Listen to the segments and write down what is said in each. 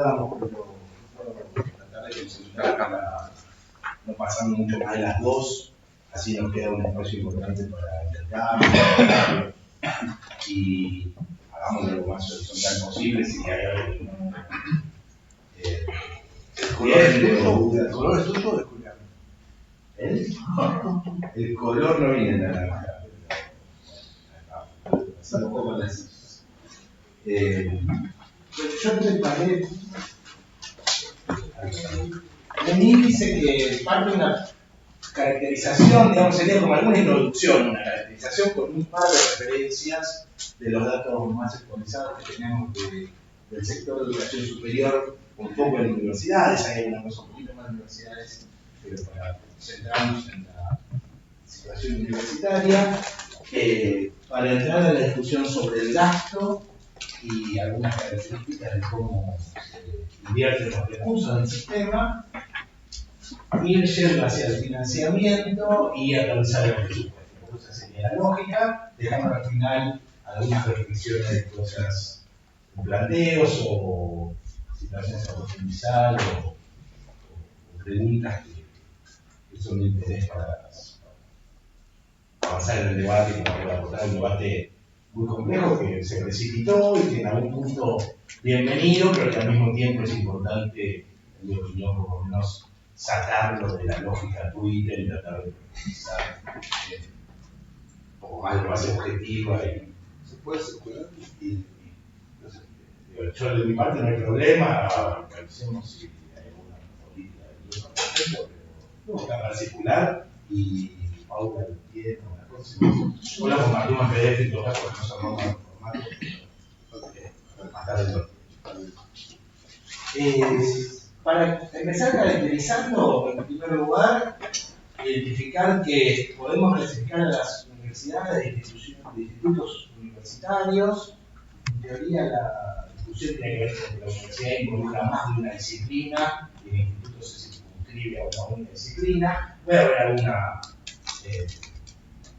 podamos, pero tratar de concentrar para no pasar mucho más de las 2, así nos queda un espacio importante para intercambio y hagamos lo más horizontal posible si hay algo. ¿El color es tuyo o de Julián? El color no viene de la naranja. Yo preparé un índice que parte de una caracterización, digamos, sería como alguna introducción, una caracterización con un par de referencias de los datos más actualizados que tenemos del sector de educación superior, un poco en universidades, hay una cosa un poquito más de universidades, pero para centrarnos en la situación universitaria, para entrar a la discusión sobre el gasto y algunas características de cómo se invierten los recursos del sistema, ir yendo hacia el financiamiento y aterrizar el presupuesto. Esa sería la lógica, dejando al final algunas reflexiones de cosas, planteos o situaciones a profundizar o preguntas que son de interés para avanzar en el debate, como que va a aportar un debate muy complejo que se precipitó y que en algún punto bienvenido, pero que al mismo tiempo es importante, en mi opinión, por lo menos sacarlo de la lógica Twitter y tratar de profundizar un poco más de base objetiva. Y se puede circular. No sé, yo de mi parte no hay problema, revisemos si hay alguna política de uso, pero no, para circular y Paula lo tiene, una cosa. O la compartimos en PDF y todo caso, porque no se armamos el formato. Más tarde para empezar caracterizando, en primer lugar, identificar que podemos clasificar a las universidades de institutos universitarios. En teoría, la discusión tiene que ver con que la universidad involucra más de una disciplina y el instituto se circunscribe a una única disciplina. Puede haber alguna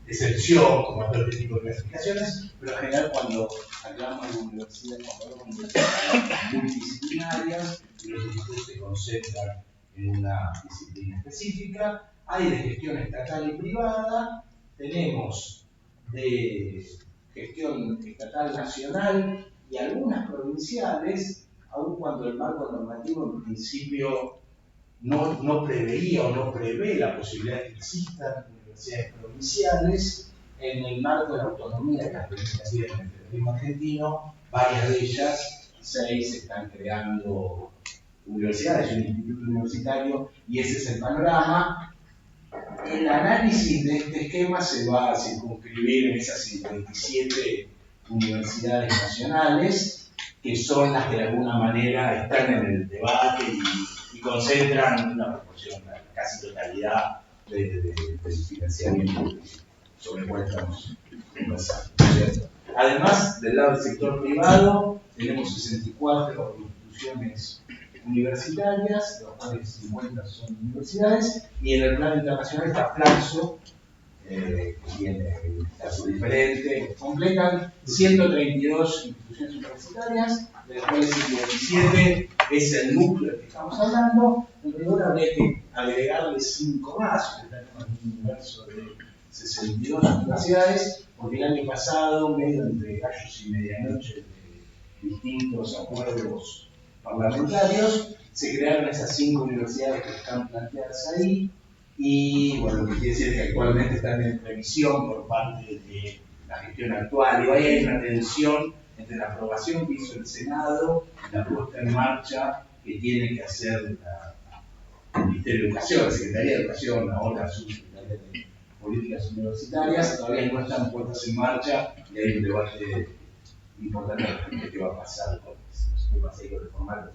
excepción, como todo este tipo de clasificaciones, pero en general cuando hablamos de universidades multidisciplinarias y los institutos se concentran en una disciplina específica, hay de gestión estatal y privada, tenemos de gestión estatal nacional y algunas provinciales, aun cuando el marco normativo en principio no preveía o no prevé la posibilidad de que existan universidades provinciales. En el marco de la autonomía de las provincias en el federalismo argentino, varias de ellas, 6, están creando universidades y un instituto universitario, y ese es el panorama. El análisis de este esquema se va a circunscribir en esas 57 universidades nacionales, que son las que de alguna manera están en el debate y concentran una proporción, la casi totalidad del financiamiento sobre el cual estamos conversando. Además, del lado del sector privado, tenemos 64 instituciones universitarias, de las cuales 50 son universidades, y en el plano internacional está Flaxo, que tiene un caso diferente, completan 132 instituciones universitarias, de las cuales 57 es el núcleo del que estamos hablando. En rigor habría que agregarle 5 más, que tenemos un universo de 62 universidades, porque el año pasado, medio entre gallos y medianoche de distintos acuerdos parlamentarios, se crearon esas 5 universidades que están planteadas ahí, y bueno, lo que quiere decir es que actualmente están en revisión por parte de la gestión actual, y ahí hay una tensión entre la aprobación que hizo el Senado y la puesta en marcha que tiene que hacer el Ministerio de Educación, la Secretaría de Educación, ahora la Subsecretaría de Políticas Universitarias. Todavía no están puestas en marcha y hay un debate importante respecto a qué va a pasar con el formato.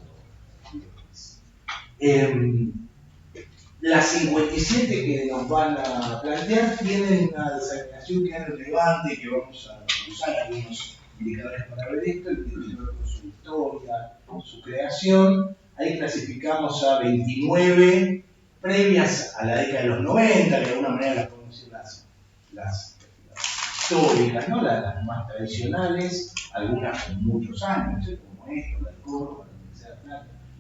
Las 57 que nos van a plantear tienen una desagradación que es relevante, que vamos a usar algunos indicadores para ver esto, que tiene que ver con su historia, con su creación. Ahí clasificamos a 29 previas a la década de los 90, que de alguna manera las podemos decir las históricas, ¿no? Las más tradicionales, algunas con muchos años, como esto, la de Córdoba, la Universidad de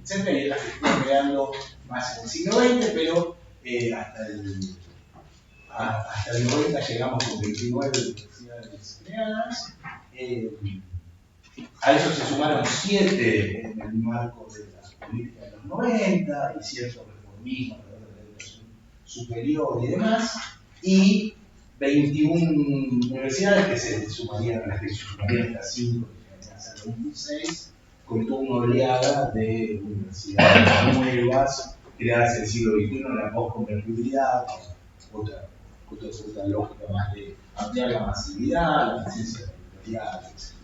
etc. Y otras que están creando más en el siglo XX, pero hasta el 90 llegamos con 29 universidades creadas. A eso se sumaron 7 en el marco de las políticas de los 90 y cierto reformismo alrededor de la educación superior y demás, y 21 universidades que se sumarían a las que se sumarían estas 5, que llegarían a ser 26, con toda una oleada de universidades nuevas creadas en el siglo XXI en la postconvertibilidad, otra lógica más de ampliar la masividad, la presencia territorial, etc.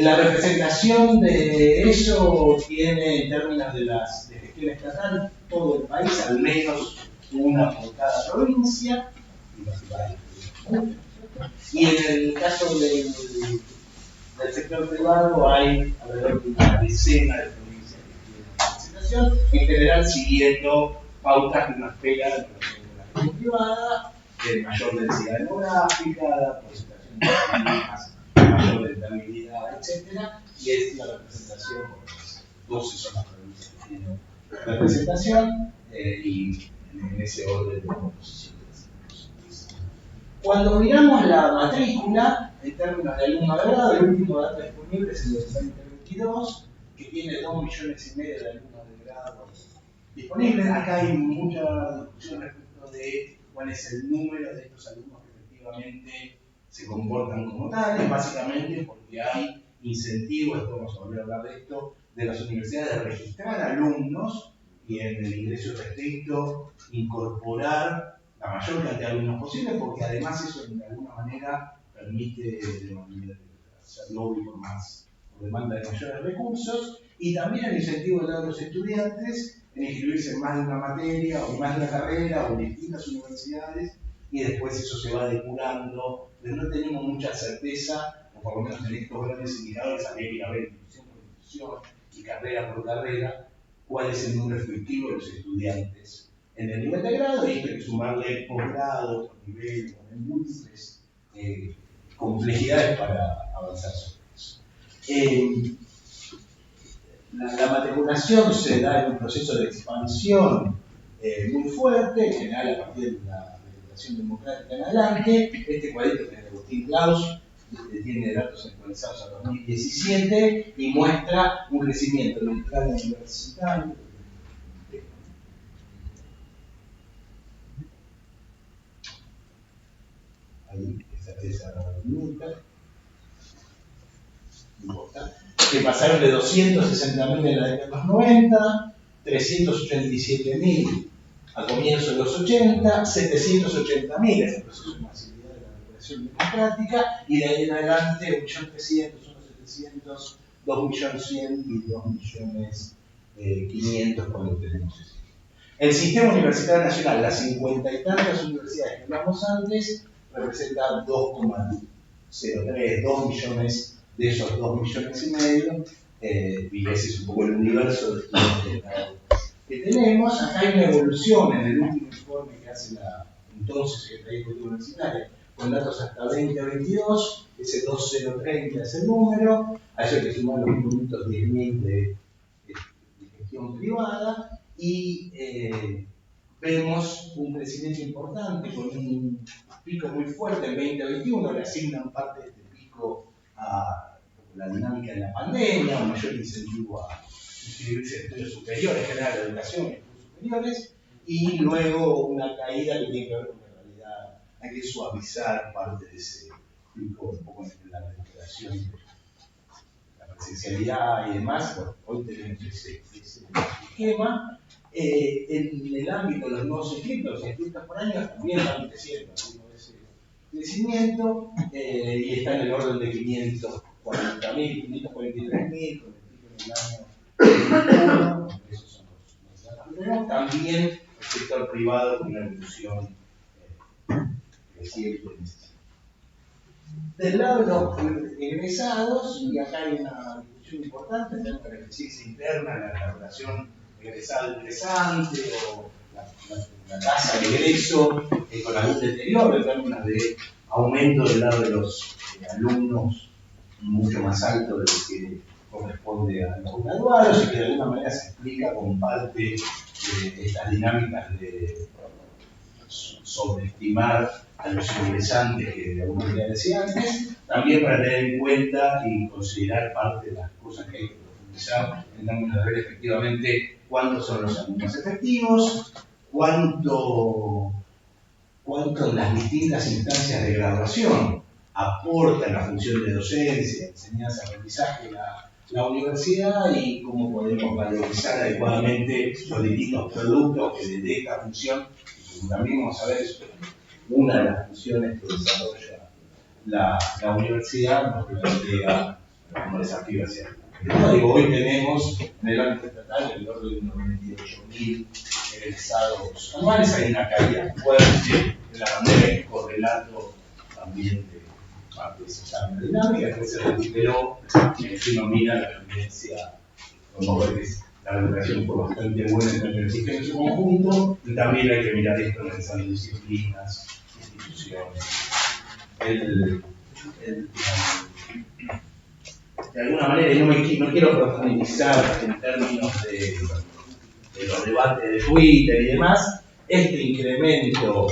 La representación de eso tiene, en términos de gestión estatal, todo el país, al menos una por cada provincia, y en el caso del sector privado hay alrededor de una decena de provincias que tienen representación, en general siguiendo pautas que uno espera de la gestión privada, de mayor densidad demográfica, presentación de problemas, mayor rentabilidad, etc. Y es la representación, 12 son las provincias que tienen representación, y en ese orden de composición. Cuando miramos la matrícula, en términos de alumno de grado, el último dato disponible es el del 2022, que tiene 2,5 millones de alumnos de grado disponibles. Acá hay mucha discusión respecto de cuál es el número de estos alumnos que efectivamente se comportan como tales, básicamente porque hay incentivos, después vamos a volver a hablar de esto, de las universidades de registrar alumnos y en el ingreso restricto incorporar la mayor cantidad de alumnos posible, porque además eso de alguna manera permite hacer lobby por demanda de mayores recursos, y también el incentivo de los estudiantes en inscribirse en más de una materia o en más de una carrera o en distintas universidades, y después eso se va depurando, pero no tenemos mucha certeza, o por lo menos en estos grandes indicadores habría que ir a ver institución por institución y carrera por carrera, cuál es el número efectivo de los estudiantes en el nivel de grado, y esto hay que sumarle posgrado, otro nivel, con múltiples complejidades para avanzar sobre eso. La matriculación se da en un proceso de expansión muy fuerte, en general a partir de la legislación democrática en adelante. Este cuadrito que es de Agustín Claus tiene datos actualizados a 2017 y muestra un crecimiento del plan universitario. Ahí, esa minuta, que pasaron de 260.000 en la década de los 90, 387.000 a comienzos de los 80, 780.000 es el proceso de masividad de la recuperación democrática, y de ahí en adelante 1.300.000, 1.700.000, 2.100.000 y 2.500.000 cuando tenemos eso. El sistema universitario nacional, las 50 y tantas universidades que hablamos antes, representa 2,03, 2 millones de esos 2,5 millones, y ese es un poco el universo de estudiantes que tenemos. Acá hay una evolución en el último informe que hace la entonces Secretaría de Cultura Universitaria, con datos hasta 2022, ese 2030 es el número, a eso hay que sumar los 10.000 de gestión privada, y vemos un crecimiento importante con un pico muy fuerte en 2021, le asignan parte de este pico a la dinámica de la pandemia, un mayor incentivo a inscribirse en estudios superiores, generar educación en estudios superiores, y luego una caída que tiene que ver con que en realidad hay que suavizar parte de ese pico un poco en la recuperación de la presencialidad y demás. Bueno, hoy tenemos ese esquema. En el ámbito de los nuevos inscritos por año también van creciendo ese crecimiento, y está en el orden de 540.000, 543.000, con el pico en el año 2021. Esos son los datos que tenemos. También el sector privado con una evolución creciente en este sentido. Del lado de los egresados, y acá hay una discusión importante, tenemos la eficiencia interna, la relación egresado-ingresante, o la tasa de egreso con algún deterioro en términos de aumento del lado de los alumnos mucho más alto de lo que corresponde a los graduados y que de alguna manera se explica con parte de estas dinámicas de sobreestimar a los ingresantes que de alguna manera decía antes, también para tener en cuenta y considerar parte de las cosas que hay que profundizar en términos de ver efectivamente cuántos son los alumnos efectivos, cuánto las distintas instancias de graduación aportan la función de docencia, enseñanza, aprendizaje la universidad y cómo podemos valorizar adecuadamente los distintos productos que de esta función, y como también vamos a ver, es una de las funciones que desarrolla la universidad, nos plantea como desafío hacia el hoy tenemos en el ámbito estatal el orden de unos 28.000 egresados anuales, hay una caída fuerte de la manera en correlato también de parte de esa dinámica, después se recuperó, si uno mira la tendencia, como ver que la recuperación fue bastante buena en el sistema en su conjunto, y también hay que mirar esto analizando disciplinas, instituciones. De alguna manera, y no quiero profundizar en términos de los debates de Twitter y demás, este incremento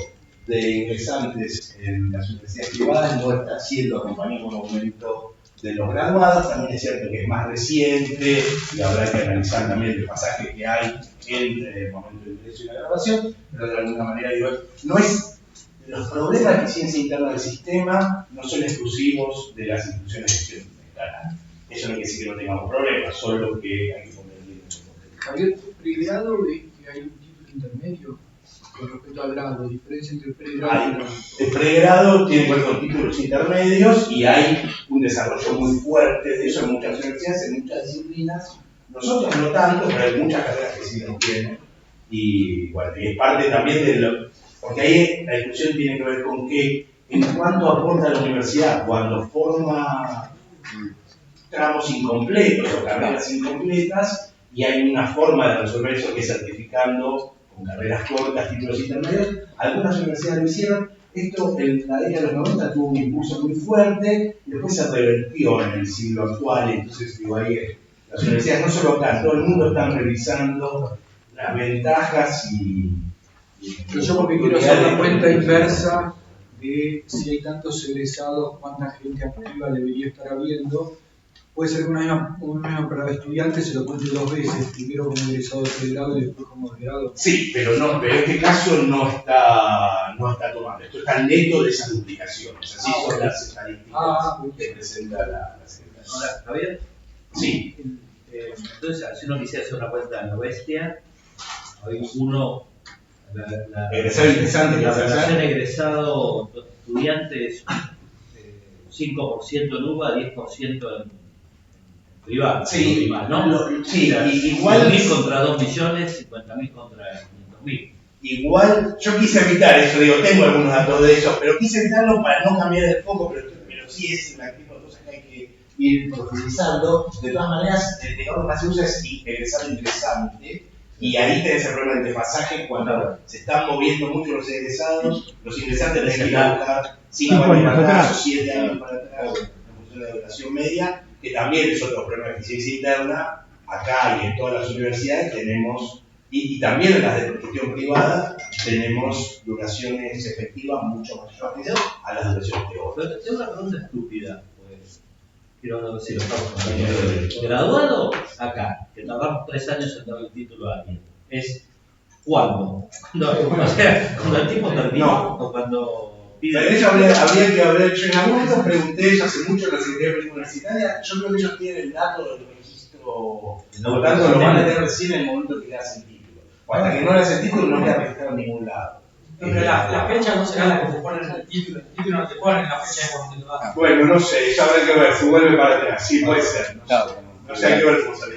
de ingresantes en las universidades privadas no está siendo acompañado con un aumento de los graduados. También es cierto que es más reciente y habrá que analizar también el pasaje que hay entre el momento de ingreso y la graduación, pero de alguna manera digo, no es, los problemas de eficiencia interna del sistema no son exclusivos de las instituciones de gestión escalar. Eso no quiere decir que no tengamos problemas, solo que hay que ponerle en contexto. Javier, pregrado es que hay un título intermedio con respecto al grado, diferencia entre el pregrado y el grado. El pregrado tiene que ver con títulos intermedios y hay un desarrollo muy fuerte de eso en muchas universidades, en muchas disciplinas. Nosotros no tanto, pero hay muchas carreras que sí lo tienen. Y bueno, es parte también de lo. Porque ahí la discusión tiene que ver con que en cuánto aporta la universidad cuando forma tramos incompletos o carreras incompletas, y hay una forma de resolver eso que es certificando con carreras cortas, títulos intermedios. Algunas universidades lo hicieron. Esto en la década de los 90 tuvo un impulso muy fuerte y después se revertió en el siglo actual. Entonces, digo, ahí las universidades, no solo acá, todo el mundo están revisando las ventajas y yo porque quiero hacer la cuenta inversa de si hay tantos egresados, cuánta gente activa debería estar habiendo. Puede ser que una misma para estudiantes se lo cuente dos veces, primero como egresado de pregrado y después como de grado. Sí, pero en este caso no está tomando. Esto está neto de esas duplicaciones. Así son las estadísticas que presenta la Secretaría. Ahora, Javier. Sí. Entonces, si uno quisiera hacer una cuenta a lo bestia, hay uno. Egresado interesante, la relación egresado estudiante es 5% en UBA, 10% en privado. Sí, privado, ¿no? Sí, igual 100.000 contra 2 millones, 50.000 contra 500.000. Igual, yo quise evitar eso, digo, tengo algunos datos de eso, pero quise evitarlo para no cambiar el foco, pero sí es una tipo de cosas que hay que ir profundizando. De todas maneras, el que más se usa es egresado interesante. Y ahí tenés el problema del desfasaje cuando se están moviendo mucho los egresados, los ingresantes tienen que ir a buscar 5 años para atrás o 7 años para atrás en función de la duración media, que también es otro problema de eficiencia interna. Acá y en todas las universidades tenemos, y también en las de gestión privada, tenemos duraciones efectivas mucho más rápidas a las duraciones teóricas. Pero tengo una pregunta estúpida, pues quiero ver si lo estamos contando. Graduado acá, que tardamos 3 años en dar el título a alguien, ¿es cuándo? No, o sea, cuando el tipo terminó o cuando pide. Pero eso habría que haber hecho. En algún momento pregunté eso hace mucho en la Secretaría Universitaria. Yo creo que ellos tienen el dato del registro, por lo tanto lo van a tener recién en el momento que le hacen el título. O hasta que no le hacen el título no queda registrado en ningún lado. Pero la fecha no será la que te ponen en el título no te ponen la fecha de cuando te lo dan. Bueno, no sé, eso habrá que ver, si vuelve para atrás, sí puede ser. No sé, hay que ver cómo sale.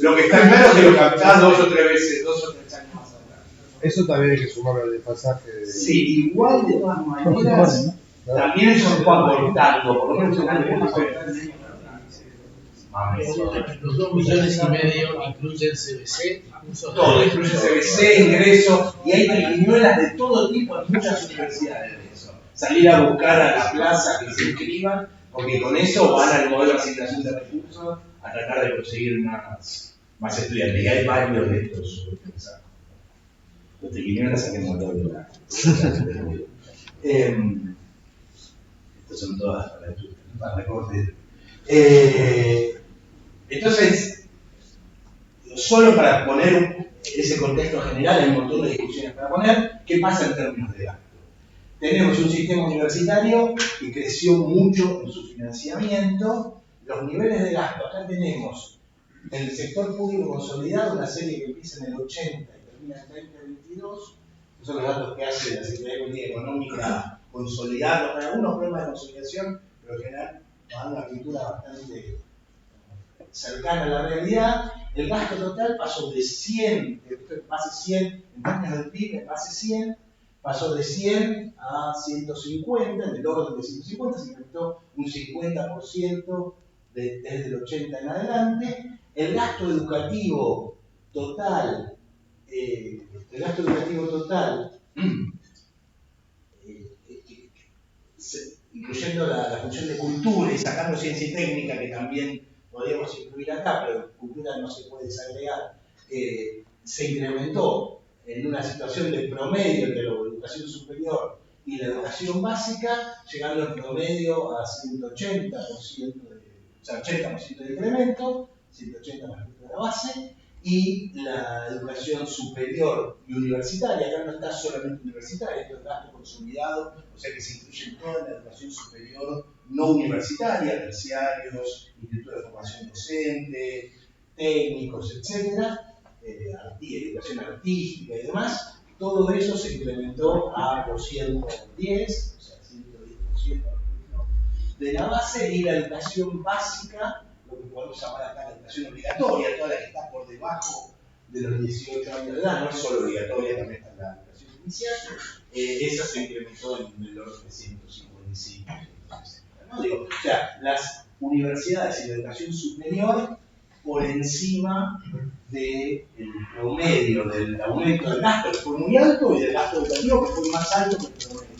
Lo que está claro es que lo captás 2 o 3 veces, 2 o 3 años más atrás. Eso también hay que sumarlo al desfasaje. Sí, igual de todas maneras, también eso nos va aportando, por lo menos en algunos Los 2,5 millones incluyen CBC, todo, incluye CBC, ingreso, y hay triquiñuelas de todo tipo en muchas universidades de eso. Salir a buscar a la plaza que se inscriban, porque con eso van al modelo de asignación de recursos a tratar de conseguir más estudiantes. Y hay varios de estos. Los tequineros saquemos todo de la. Estas son todas para recorte. Entonces, solo para poner ese contexto general, hay un montón de discusiones para poner, ¿qué pasa en términos de gasto? Tenemos un sistema universitario que creció mucho en su financiamiento. Los niveles de gasto, acá tenemos en el sector público consolidado una serie que empieza en el 80 y termina en el 2022. Esos son los datos que hace la Secretaría de Política Económica consolidados, con algunos problemas de consolidación, pero en general nos dan una pintura bastante cercana a la realidad. El gasto total pasó de 100, base 100 en términos del PIB, en base 100, pasó de 100 a 150, en el orden de 150, se incrementó un 50% desde el 80 en adelante. El gasto educativo total, incluyendo la función de cultura y sacando ciencia y técnica, que también podríamos incluir acá, pero cultura no se puede desagregar, se incrementó en una situación de promedio entre la educación superior y la educación básica, llegando en promedio a 180%, o sea, 80% de incremento, 180 respecto a la base, y la educación superior y universitaria, acá no está solamente universitaria, esto es gasto consolidado, o sea que se incluye toda la educación superior no universitaria, terciarios, institutos de formación docente, técnicos, etc., educación artística y demás. Todo eso se incrementó a 210, o sea, 110% de la base, y la educación básica, lo que podemos llamar acá la educación obligatoria, toda la que está por debajo de los 18 años de edad, no es solo obligatoria, también está la educación inicial, esa se incrementó en el orden de 155. ¿No? Digo, o sea, las universidades y la educación superior por encima del promedio del aumento del gasto, que fue muy alto, y del gasto educativo, que fue más alto que el promedio.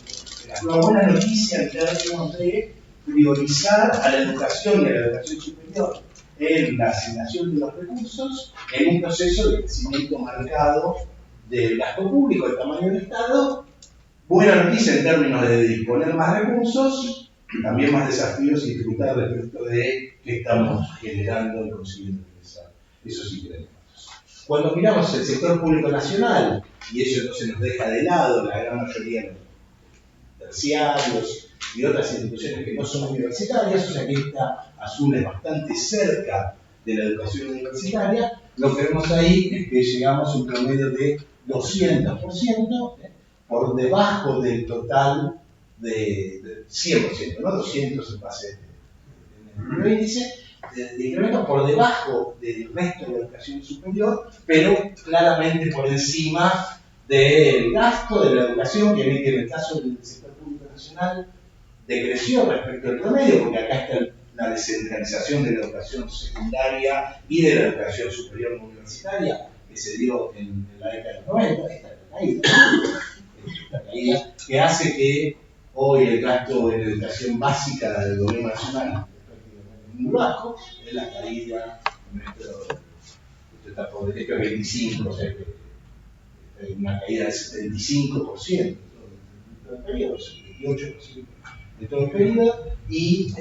Es una buena noticia en términos de priorizar a la educación y a la educación superior en la asignación de los recursos en un proceso de crecimiento marcado del gasto público, del tamaño del Estado. Buena noticia en términos de disponer más recursos, y también más desafíos y dificultades respecto de que estamos generando y consiguiendo ingresar esos incrementos. Cuando miramos el sector público nacional, y eso entonces nos deja de lado la gran mayoría de los terciarios y otras instituciones que no son universitarias, o sea que esta azul es bastante cerca de la educación universitaria, lo que vemos ahí es que llegamos a un promedio de 200%, por debajo del total de 100%, ¿no? 200 en base en el índice, de incremento por debajo del resto de la educación superior, pero claramente por encima del gasto de la educación, que en el caso del sector público nacional decreció respecto al promedio, porque acá está la descentralización de la educación secundaria y de la educación superior no universitaria, que se dio en la década de los 90, esta caída, que hace que hoy el gasto en educación básica del gobierno nacional es prácticamente muy bajo, es la caída, esto está por el 25, o sea que una caída del 75% de todo el periodo, 78% de todo el periodo, y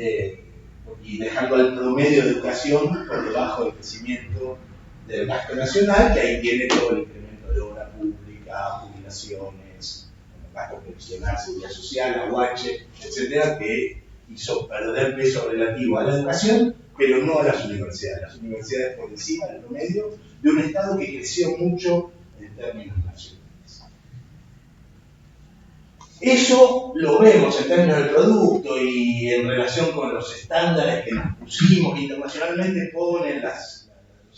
dejando al promedio de educación por debajo del crecimiento del gasto nacional, que ahí tiene todo el incremento de obra pública, jubilaciones, gasto pensional, seguridad social, aguache, etcétera, que hizo perder peso relativo a la educación, pero no a las universidades. Las universidades por encima del promedio de un Estado que creció mucho en términos nacionales. Eso lo vemos en términos del producto y en relación con los estándares que nos pusimos internacionalmente, ponen los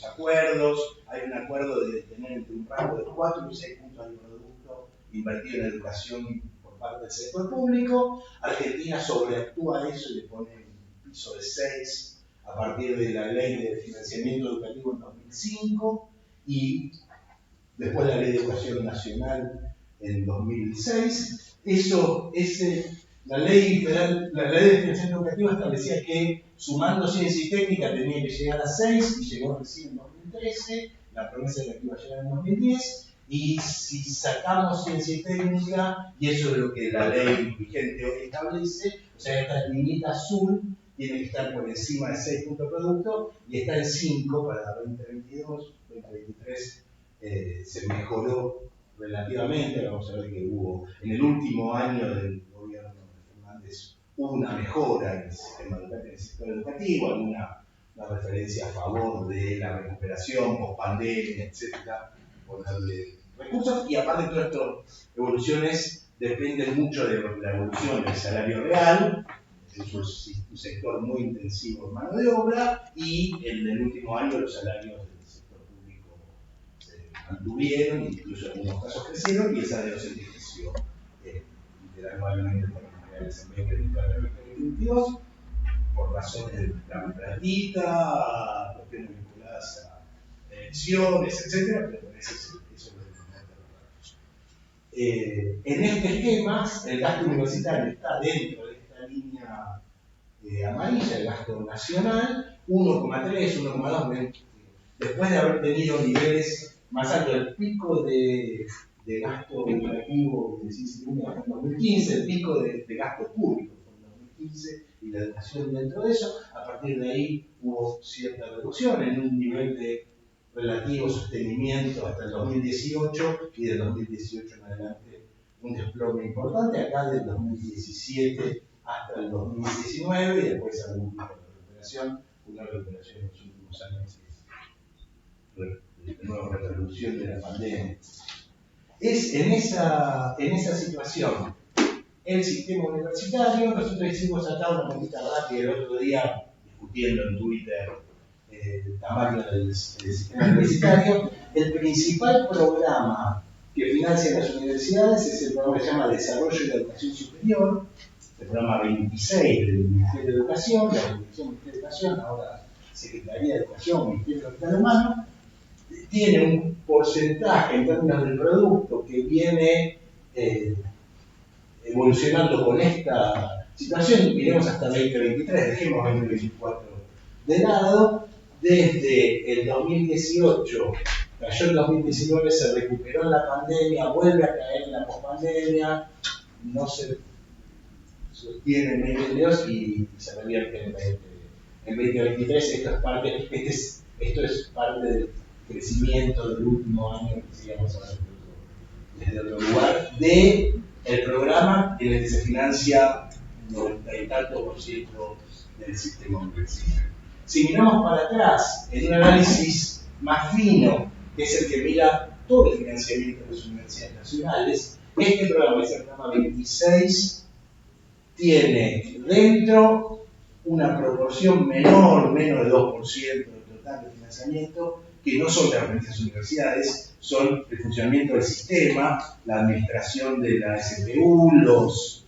acuerdos. Hay un acuerdo de tener entre un rango de 4 y 6 puntos de producto invertido en educación por parte del sector público. Argentina sobreactúa eso y le pone un piso de 6 a partir de la ley de financiamiento educativo en 2005 y después la ley de educación nacional en 2006. Ese La ley de financiación educativa establecía que sumando ciencia y técnica tenía que llegar a 6 y llegó recién en 2013, la promesa era que iba a llegar en 2010, y si sacamos ciencia y técnica, y eso es lo que la ley vigente hoy establece, o sea, esta liñita azul tiene que estar por encima de 6 puntos de producto y está en 5 para 2022, 2023 se mejoró relativamente. Vamos a ver que hubo en el último año del gobierno de Fernández una mejora en el sistema educativo, en el sector educativo, alguna referencia a favor de la recuperación post-pandemia, etcétera, ponerle recursos, y aparte todas estas evoluciones dependen mucho de la evolución del salario real. Es un sector muy intensivo en mano de obra, y en el último año los salarios del sector público se mantuvieron, incluso en algunos casos crecieron, y el salario se enriqueció literalmente por los reales en 2022, por razones de la plantita, cuestiones vinculadas a elecciones, etc. Pero eso es lo que en este esquema, el gasto universitario está dentro de esta línea amarilla, el gasto nacional, 1,3, 1,2, después de haber tenido niveles más altos. El pico de gasto educativo de ciencia y técnica fue en 2015, el pico de gasto público fue en 2015, y la educación dentro de eso. A partir de ahí hubo cierta reducción en un nivel de relativo sostenimiento hasta el 2018, y del 2018 en adelante un desplome importante, acá del 2017 hasta el 2019, y después algún tipo de recuperación, una recuperación en los últimos años, de nueva repercusión de la pandemia. Es en esa situación el sistema universitario. Nosotros hicimos acá una bonita rápida el otro día, discutiendo en Twitter el tamaño del sistema universitario. El principal programa que financia las universidades es el programa que se llama Desarrollo de la Educación Superior, el programa 26 del Ministerio de Educación, la Dirección Ministerio de Educación, ahora Secretaría de Educación, Ministerio de Capital Humano. Tiene un porcentaje en términos del producto que viene evolucionando con esta situación. Miremos hasta 2023, dejemos 2024 de lado. Desde el 2018 cayó, el 2019 se recuperó en la pandemia, vuelve a caer en la pospandemia, no se sostiene en 2022 y se revierte en 2023. Esto es parte del crecimiento del último año, que sigamos hablando desde otro lugar, del programa en el que se financia 90 y tanto % del sistema universitario. Si miramos para atrás, en un análisis más fino, que es el que mira todo el financiamiento de las universidades nacionales, este programa, que es el programa 26, tiene dentro una proporción menor, menos de 2% del total de financiamiento, que no son las universidades, son el funcionamiento del sistema, la administración de la SPU, los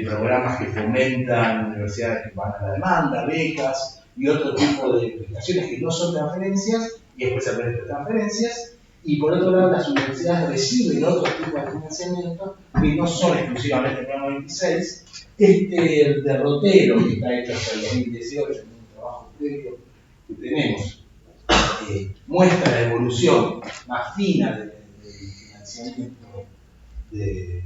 programas que fomentan universidades que van a la demanda, becas y otro tipo de prestaciones que no son transferencias, y después se aprenden transferencias. Y por otro lado, las universidades reciben otro tipo de financiamiento que no son exclusivamente el programa 26. Este derrotero que está hecho hasta el 2018, en un trabajo previo que tenemos, muestra la evolución más fina del financiamiento de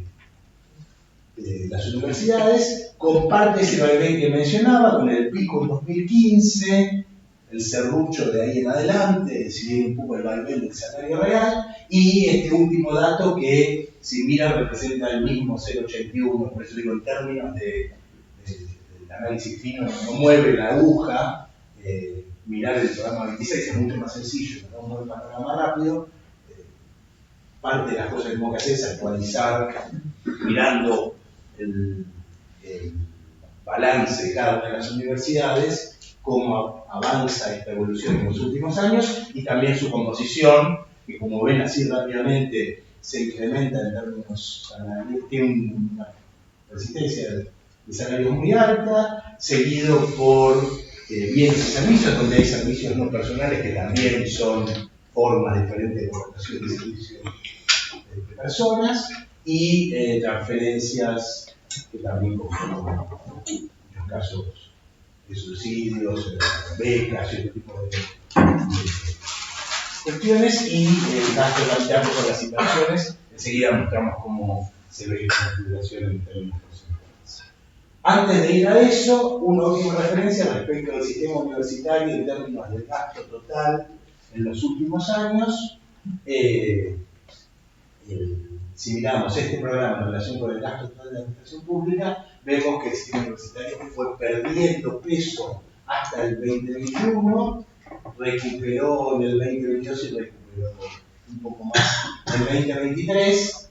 las universidades, comparte ese vaivén que mencionaba con el pico en 2015, el serrucho de ahí en adelante, si un poco el vaivén del salario real, y este último dato que, si miran, representa el mismo 0,81, por eso digo, en términos del análisis fino, no mueve la aguja. Mirar el programa 26 es mucho más sencillo, no mueve el panorama rápido. Parte de las cosas que tenemos que hacer es actualizar, mirando el balance de cada una de las universidades, cómo avanza esta evolución en los últimos años, y también su composición, que como ven así rápidamente se incrementa en términos salariales, tiene una resistencia de salarios muy alta, seguido por bienes y servicios, donde hay servicios no personales que también son formas diferentes de contratación de servicios de personas, y transferencias que también conforman muchos casos de subsidios, becas y otro tipo de cuestiones, y el gasto planteado por las inversiones. Enseguida mostramos cómo se ve esta configuración en términos porcentuales. Antes de ir a eso, una última referencia respecto del sistema universitario en términos del gasto total en los últimos años. Si miramos este programa en relación con el gasto total de la administración pública, vemos que el sistema universitario fue perdiendo peso hasta el 2021, recuperó en el 2022 y recuperó un poco más en el 2023.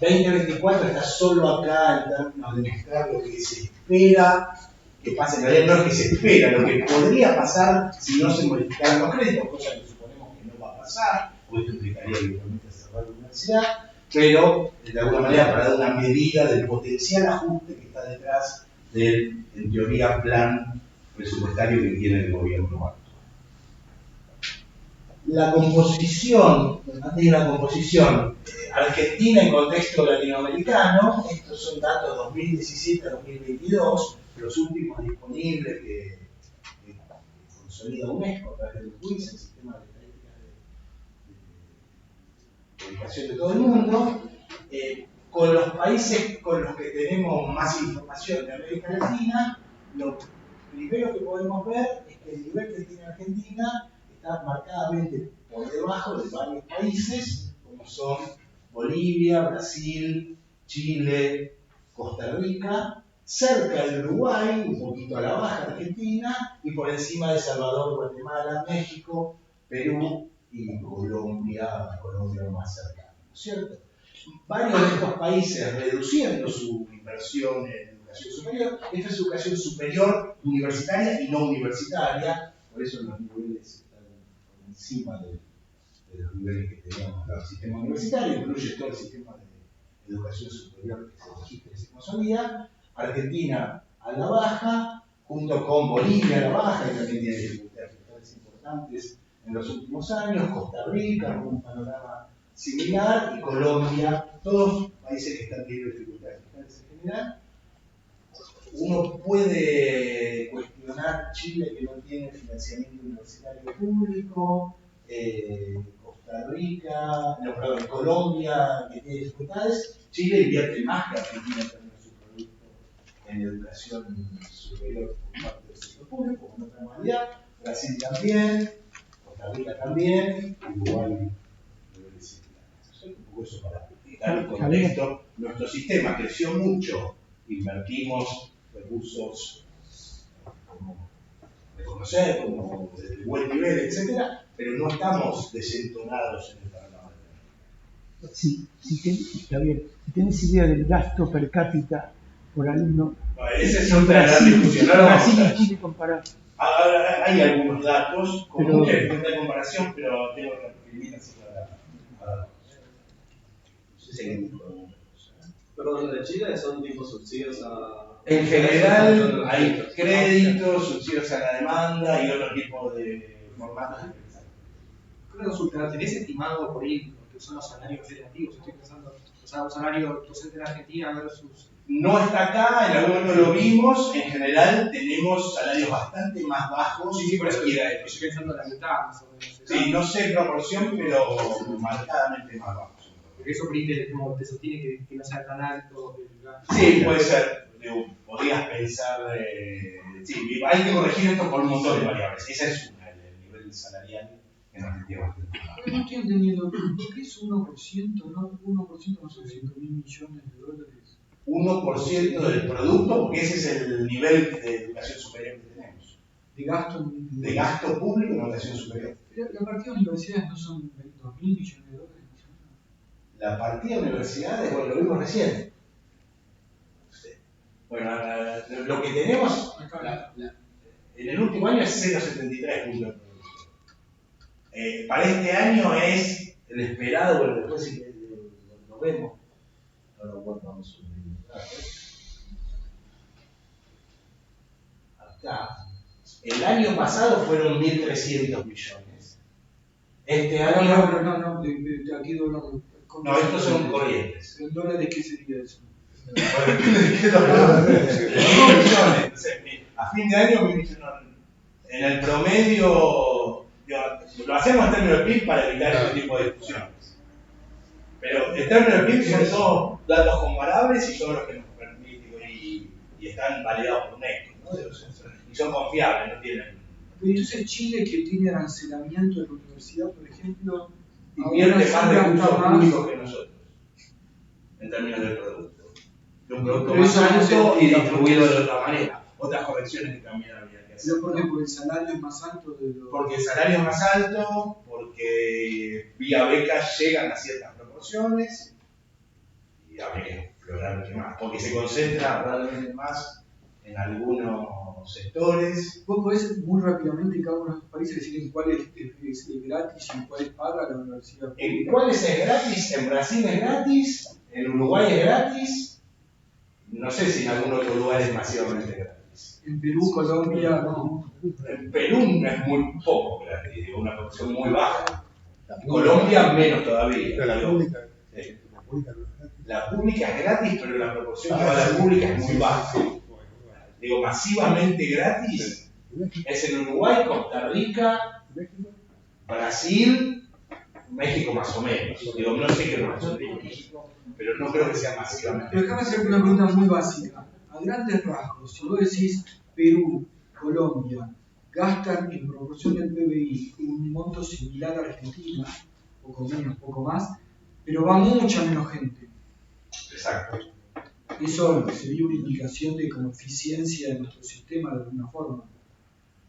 2024 está solo acá en términos de mostrar lo que se espera que pase. En realidad no es que se espera, lo que podría pasar si no se modificaran los créditos, cosa que suponemos que no va a pasar, porque esto implicaría eventualmente cerrar la universidad, pero de alguna manera para dar una medida del potencial ajuste que está detrás del, en teoría, plan presupuestario que tiene el gobierno actual. La composición, Argentina en contexto latinoamericano, estos son datos 2017 a 2022, los últimos disponibles que consolida UNESCO a través del QIS, el sistema de estadísticas de educación de todo el mundo. Con los países con los que tenemos más información de América Latina, lo primero que podemos ver es que el nivel que tiene Argentina está marcadamente por debajo de varios países, como son Bolivia, Brasil, Chile, Costa Rica, cerca de Uruguay, un poquito a la baja Argentina, y por encima de El Salvador, Guatemala, México, Perú y Colombia más cercano, ¿no es cierto? Varios de estos países reduciendo su inversión en educación superior. Esta es educación superior universitaria y no universitaria, por eso los niveles están por encima de los niveles que teníamos en el sistema universitario, incluye todo el sistema de educación superior que se registra y se consolida. Argentina a la baja, junto con Bolivia a la baja, y también tiene dificultades fiscales importantes en los últimos años, Costa Rica con un panorama similar, y Colombia, todos países que están teniendo dificultades fiscales en general. Uno puede cuestionar Chile, que no tiene financiamiento universitario público, Colombia, que tiene dificultades. Chile invierte más que Argentina en términos de su producto en educación superior por parte del sector público, con otra modalidad. Brasil también, Costa Rica también, Uruguay. Un poco eso para dar el contexto. Nuestro sistema creció mucho, invertimos recursos como reconocer, como de buen nivel, etcétera, pero no estamos desentonados en el panorama. Sí, Javier, si tenés idea del gasto per cápita por alumno, esa es otra gran discusión. Brasil y Chile comparados. Ahora hay algunos datos con mucha dificultad de comparación, pero tengo que referirme así para Pero los de Chile son tipo subsidios a... En general hay créditos, subsidios a la demanda y otro tipo de formatos. Una consulta, ¿tenés estimado por ahí lo que son los salarios federativos? Estoy pensando, o sea, un salario docente en Argentina versus... No está acá, en algún momento lo vimos, en general tenemos salarios bastante más bajos. Sí, por eso estoy pensando en la mitad más o menos. Sí, no sé en proporción, pero marcadamente más bajos. Porque eso como te sostiene que no sea tan alto el gasto. Sí, puede ser. Podrías pensar, sí, hay que corregir esto por un montón de variables. Esa es una, el nivel salarial en Argentina bastante bajo. No estoy entendiendo, ¿qué es 1%? ¿No? 1% no son 5.000 millones de dólares. 1% del producto, porque ese es el nivel de educación superior que tenemos. De gasto público en educación superior. La partida de universidades no son 2.000 millones de dólares. La partida de universidades, bueno, lo vimos recién. Bueno, lo que tenemos en el último año es 0,73 puntos de producción. Para este año es el esperado, bueno, después si lo vemos. Ahora vamos a acá. El año pasado fueron 1.300 millones. Este año. No, aquí dólares. No, estos son corrientes. ¿En dólares qué sería eso? A fin de año, 1.000 millones. En el promedio, lo hacemos en términos de PIB para evitar este tipo de discusiones. Pero en términos de PIB son todos datos comparables y son los que nos permiten y están validados por UNESCO, ¿no? Y son confiables, no tienen. Pero entonces Chile, que tiene arancelamiento de la universidad, por ejemplo, invierte más recursos públicos que nosotros, en términos del producto. De un producto más alto y distribuido de otra manera. Otras correcciones que también habría que hacer. ¿Pero por qué? Porque el salario es más alto de lo... Porque el salario es más alto, porque vía becas llegan a ciertas proporciones y habría que explorar qué más. Porque se concentra realmente más en algunos sectores. Vos podés muy rápidamente cada uno de los países decir en cuál es gratis y en cuál paga la universidad. ¿En cuáles es gratis? En Brasil es gratis, en Uruguay es gratis, no sé si en algún otro lugar es masivamente gratis. En Perú, Colombia, no. En Perú es muy poco gratis, digo, una proporción muy baja. En Colombia menos todavía. Pero la pública. Sí. La pública no es gratis. La pública es gratis, pero la proporción que va a la pública es muy baja. Digo, masivamente gratis es en Uruguay, Costa Rica, Brasil, México más o menos. Digo, no sé qué relación tiene México, pero no creo que sea masivamente. Pero déjame hacer una pregunta muy básica. A grandes rasgos, si vos decís Perú, Colombia, gastan en proporción del PBI un monto similar a Argentina, poco menos, poco más, pero va mucha menos gente. Exacto. Eso sería una indicación de como eficiencia de nuestro sistema de alguna forma.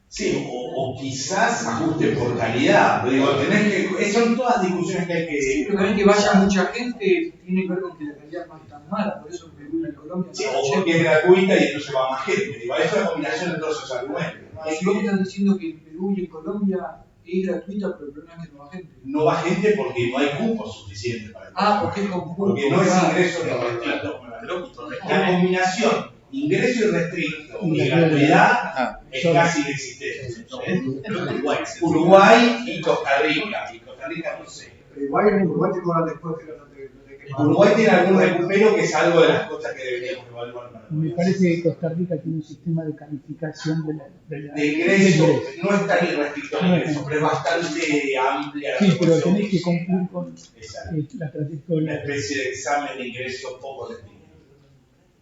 Sí, o quizás ajuste por calidad. Digo, tenés que, son todas discusiones que hay que... Sí, pero también que vaya mucha gente tiene que ver con que la calidad no es tan mala, por eso en Perú y en Colombia... Sí, o porque es gratuita y entonces va más gente. Digo, es una combinación de todos esos argumentos. ¿No? Si vos me estás diciendo que en Perú y en Colombia es gratuita, pero el problema es que no va gente. No va gente porque no hay cupos suficientes para el Porque es con porque no es ingreso ni restricto. La combinación ingreso y restricto y gratuidad es casi inexistente. Uruguay y Costa Rica. Y Costa Rica no sé. Uruguay te cobran después que no te Uruguay tiene algún recupero que es algo de las cosas que deberíamos evaluar. Me parece que Costa Rica tiene un sistema de calificación de ingreso. No es tan irrestricto el ingreso, pero es bastante amplia. Sí, pero tenés que cumplir con la trayectoria. Una especie de examen de ingreso poco restricto.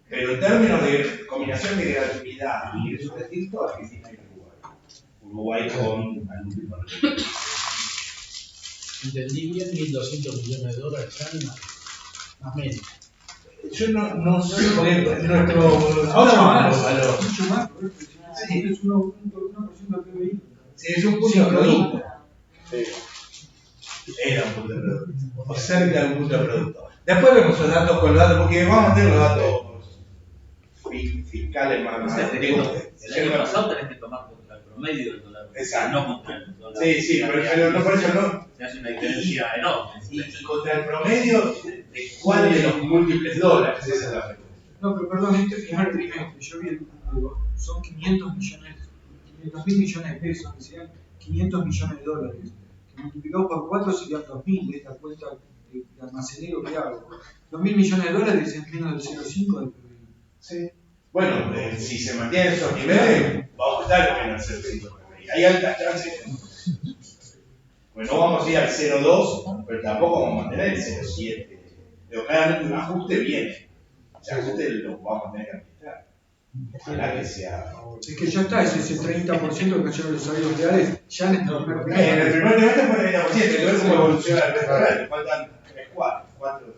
Pero en términos de combinación de gratuidad y ingreso restricto, Argentina y Uruguay con algún problema. Entendí bien, 1.200 millones de dólares año, más o menos. Yo no sé porque nuestro. Ahora vamos a los. Mucho más, sí. Es 1% del PBI. Sí, es un punto de producto. Era un punto de producto. O cerca de un punto de producto. Después vemos los datos con los datos, porque vamos a tener los datos fiscales más. El año pasado tenés que tomar contra el promedio del dólar. Exacto. No contra el dólar. Sí, pero no por eso no. Se hace una diferencia enorme. Y contra el promedio, ¿de cuál de los múltiples dólares? Esa es la pregunta. No, pero perdón, este primer trimestre, yo vi son 500 millones de pesos, que serían 500 millones de dólares. Que multiplicados por 4 serían 2.000 de esta cuenta de almacenero que hago. 2.000 millones de dólares es menos del 0,5 del PBI. Sí. Bueno, si se mantienen esos niveles, vamos a estar menos del 0,5 del PBI. Hay altas chances. Pues no vamos a ir al 0,2, pero tampoco vamos a mantener el 0,7. Pero claramente un ajuste viene. Ese ajuste lo vamos a tener que administrar. Ojalá que sea. Es que ya está, ese 30% que cayeron los salarios reales, ya en el primer trimestre. En el primer trimestre fue el 30%, hay que ver cómo evoluciona el resto del año. Faltan 3 cuartos.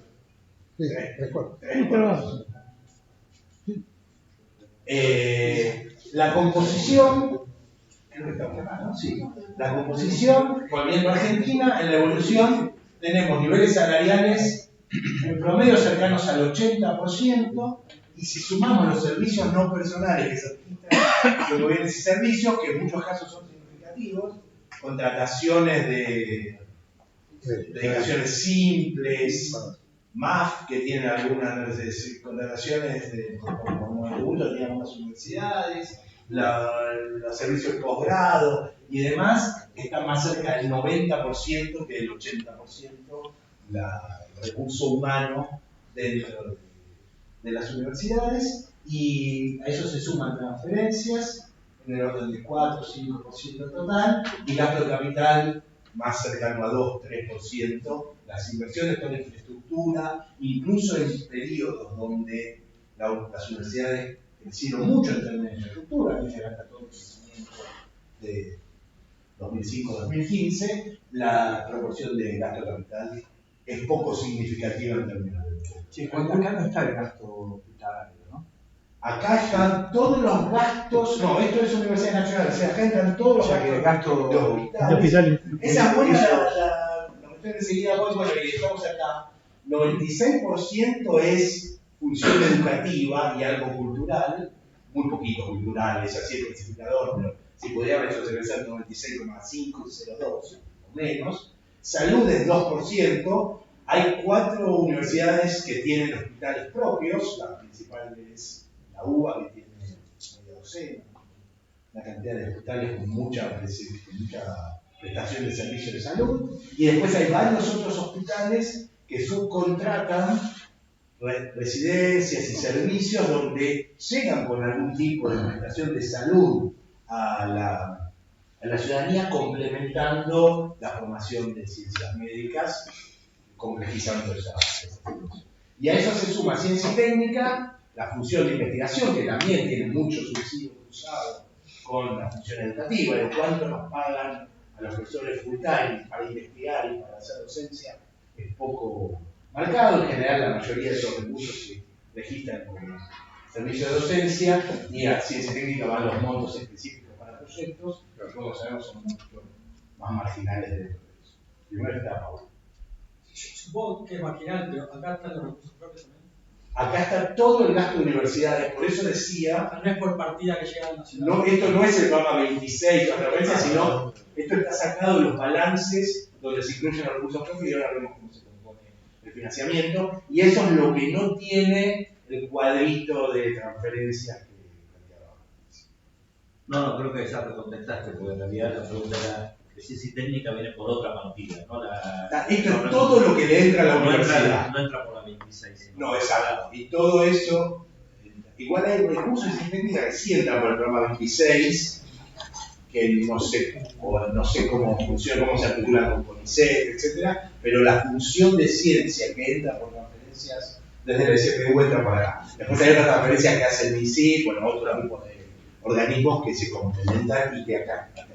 Sí, 3 cuartos. La composición. Sí. La composición, volviendo a Argentina, en la evolución tenemos niveles salariales en promedio cercanos al 80%, y si sumamos los servicios no personales que se administran de bienes y servicios, que en muchos casos son significativos, contrataciones de dedicaciones simples, MAF, que tienen algunas contrataciones como tributo, tienen algunas universidades, los servicios de posgrado y demás, que están más cerca del 90% que del 80% el recurso humano dentro de la economía. Entonces, la composición, volviendo a Argentina, en la evolución tenemos niveles salariales en promedio cercanos al 80%, y si sumamos los servicios no personales que se administran de bienes y servicios, que en muchos casos son significativos, contrataciones de de las universidades, y a eso se suman transferencias en el orden de 4 o 5% total, y gasto de capital más cercano a 2-3%, las inversiones con infraestructura, incluso en periodos donde las universidades crecieron mucho en términos de infraestructura, que se gasta todo el crecimiento de 2005-2015, la proporción de gasto de capital es poco significativa en términos de... Sí, cuando acá no está el gasto hospitalario, ¿no? Acá están todos los gastos, no, esto es Universidad Nacional, o sea, acá están todos los gastos de hospitales. Esa es buena la cuestión de seguida, bueno, y estamos acá. 96% es función educativa y algo cultural, muy poquito cultural, es así el clasificador, pero si pudiera eso debe ser 96,5, 0,2 o menos. Salud es 2%, hay 4 universidades que tienen hospitales propios, la principal es la UBA, que tiene media docena, una cantidad de hospitales con mucha prestación de servicios de salud, y después hay varios otros hospitales que subcontratan residencias y servicios donde llegan con algún tipo de prestación de salud a la ciudadanía, complementando la formación de ciencias médicas, complejizando esa función. Y a eso se suma ciencia y técnica, la función de investigación, que también tiene mucho subsidio cruzado con la función educativa, de cuánto nos pagan a los profesores full time para investigar y para hacer docencia es poco marcado. En general, la mayoría de esos recursos se registran como servicio de docencia, y a ciencia técnica van los montos específicos para proyectos, pero como sabemos son mucho más marginales dentro de eso. Primero está Paula. Supongo que es marginal, pero acá están los recursos propios también. Acá está todo el gasto de universidades, por eso decía... No es por partida que llega al nacional. No, esto no es el programa 26 de referencia, sino esto está sacado de los balances donde se incluyen los recursos propios, y ahora vemos cómo se compone el financiamiento, y eso es lo que no tiene el cuadrito de transferencias que planteaba. No, creo que ya te contestaste, porque en realidad la pregunta era que si técnica viene por otra partida, ¿no? Esto es todo lo que le entra a la universidad. No entra por la 26. No, exacto. Y todo eso, igual hay recursos de técnica que sí entran por el programa 26, que no sé cómo funciona, cómo se articula con CONICET, etc. Pero la función de ciencia que entra por transferencias desde la SPU entra por acá. Después hay otras transferencias que hace el MISIC, bueno, otro tipo de organismos que se complementan y que acá están.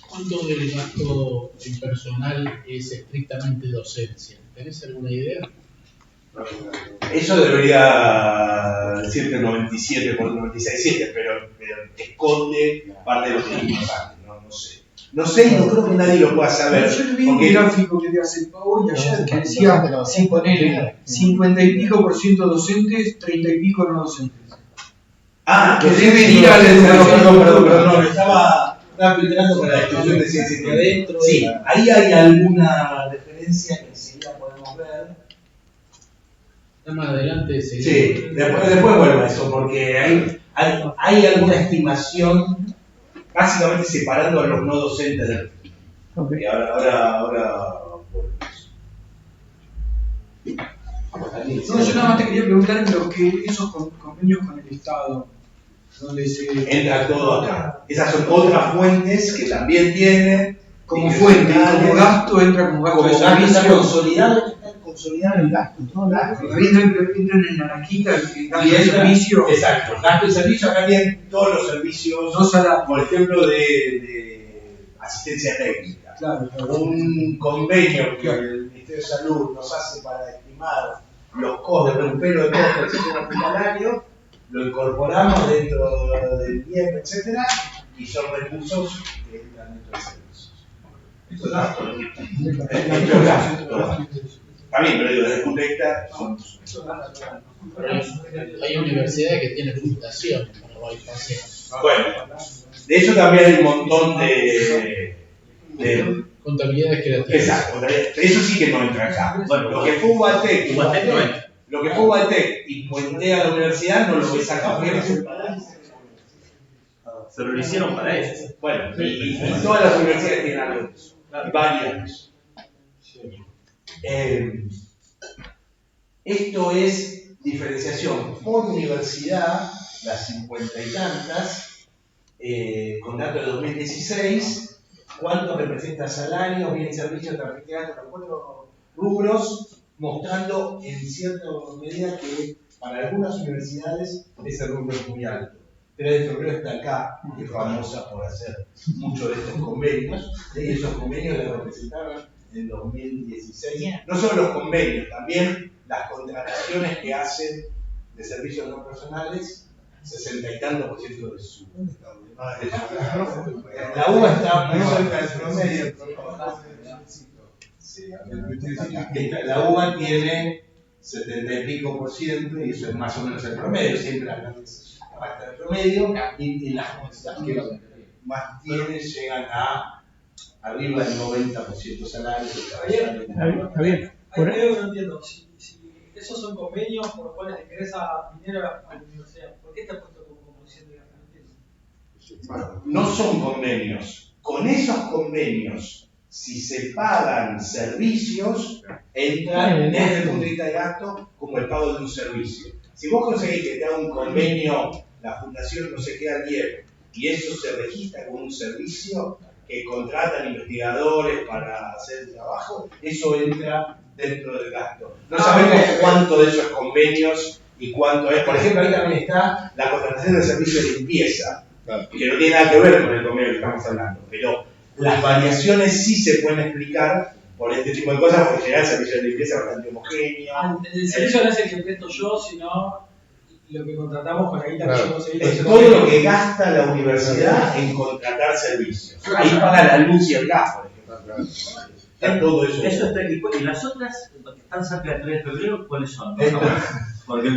¿Cuánto del gasto personal es estrictamente docencia? ¿Tenés alguna idea? Eso debería decirte 97 por 96,7, pero esconde parte de lo que dijimos antes, no sé. No sé y no creo que nadie lo pueda saber. Yo le vi un gráfico que te hace hoy ayer que decía, sin poner 50 y pico % docentes, 30 y pico no docentes. Que deben ir a la educación. Perdón, estaba filtrando para la discusión de ciencia y técnica. Sí, ahí hay alguna referencia que enseguida podemos ver. Más adelante Sí, después vuelvo a eso, porque hay alguna estimación, básicamente separando a los no docentes del... Okay. Y ahora No, yo nada más te quería preguntar lo que esos convenios con el Estado, donde se... entra todo acá. Esas son otras fuentes que también tienen... Como fuente, como gasto, entra como gasto de servicio. Consolidar el gasto, todo el gasto. Entran en naranjita el gasto de servicio. Exacto, gasto de servicio, acá tienen todos los servicios, no salarios. Por ejemplo, de asistencia técnica. Claro. Un convenio que el Ministerio de Salud nos hace para estimar los costos, el recupero de costos del sistema hospitalario, lo incorporamos dentro del IEP, etc. Y son recursos que entran dentro de servicios. Esto es gasto. Esto es gasto. Está bien, pero digo, desde el punto de vista son... Hay universidades que tienen fundaciones para bypassear. Bueno, de eso también hay un montón de contabilidades creativas. Exacto, eso sí que no entra acá. Bueno, lo que fue Ubatec y puentea a la universidad no lo ves acá porque no se Se lo hicieron para eso. Bueno, y todas las universidades tienen algo de eso. Varias. Esto es diferenciación por universidad, las 50 y tantas, con datos de 2016, cuánto representa salarios, bienes y servicios, transporte, los 4 rubros, mostrando en cierta medida que para algunas universidades ese rubro es muy alto. Pero el rubro está acá, que es famosa por hacer muchos de estos convenios, y esos convenios la representaron en 2016. No solo los convenios, también las contrataciones que hacen de servicios no personales, 60 y tanto % de su. La UBA está muy cerca del promedio. La UBA tiene 70 y pico %, y eso es más o menos el promedio, siempre la parte del promedio, y las que más tienen llegan a arriba del 90% salarios. Está bien. Hay algo que no entiendo. Si esos son convenios por los cuales te ingresa dinero a la universidad, ¿por qué está puesto como condición de gasto? No son convenios. Con esos convenios, si se pagan servicios, entran desde el punto de vista de gasto como el pago de un servicio. Si vos conseguís que te haga un convenio, la fundación no sé qué al 10, y eso se registra como un servicio que contratan investigadores para hacer el trabajo, eso entra dentro del gasto. No sabemos cuánto de esos convenios y cuánto es. Por ejemplo, ahí también está la contratación de servicios de limpieza, que no tiene nada que ver con el convenio que estamos hablando, pero las variaciones sí se pueden explicar por este tipo de cosas, porque en general el servicio de limpieza es bastante homogéneo. El servicio no es el que presto yo, sino lo que contratamos con la guita que yo conseguí. Es todo lo que gasta la universidad en contratar servicios. Ahí paga la luz y el gas, por ejemplo. Está todo eso. Eso está, y las otras que están cerca del 3 de febrero, ¿cuáles son? Porque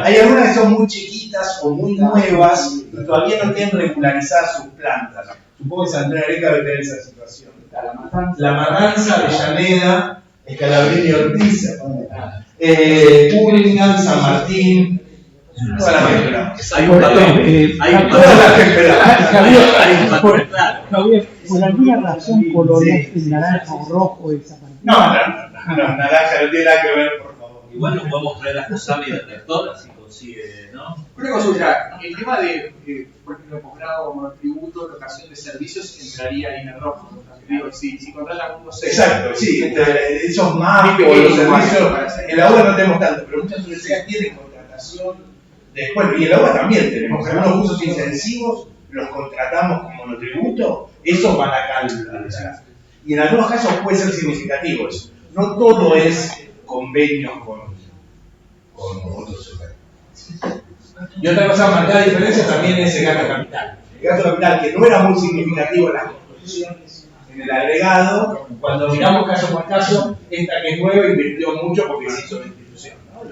hay algunas que son muy chiquitas o muy nuevas y todavía no tienen regularizadas sus plantas. Supongo que Santa Areca debe tener esa situación. La Matanza, Avellaneda, Escalabrini y Ortiz, Hurlingham, San Martín, toda la temporada. Javier, ¿por alguna razón coloreaste en naranja o rojo esa partida? No, naranja no tiene nada que ver, por favor. Igual nos podemos traer a Josami de rector, así consigue, ¿no? Una consulta, el tema de, por ejemplo, posgrado, monotributo, locación de servicios, entraría ahí en el rojo. Digo, si contratan un docente. Exacto, sí, esos más o los servicios, en la UBA no tenemos tanto, pero muchas universidades tienen contratación de, bueno, y en la UBA también tenemos algunos cursos intensivos, los contratamos como monotributo, esos van acá al universidad. Y en algunos casos puede ser significativo eso. No todo es convenios con otros sectores. Y otra cosa, marcada diferencia también es el gasto capital. El gasto capital, que no era muy significativo en las construcciones, en el agregado, cuando miramos caso por caso, esta que es nueva invirtió mucho porque se hizo la institución, ¿no?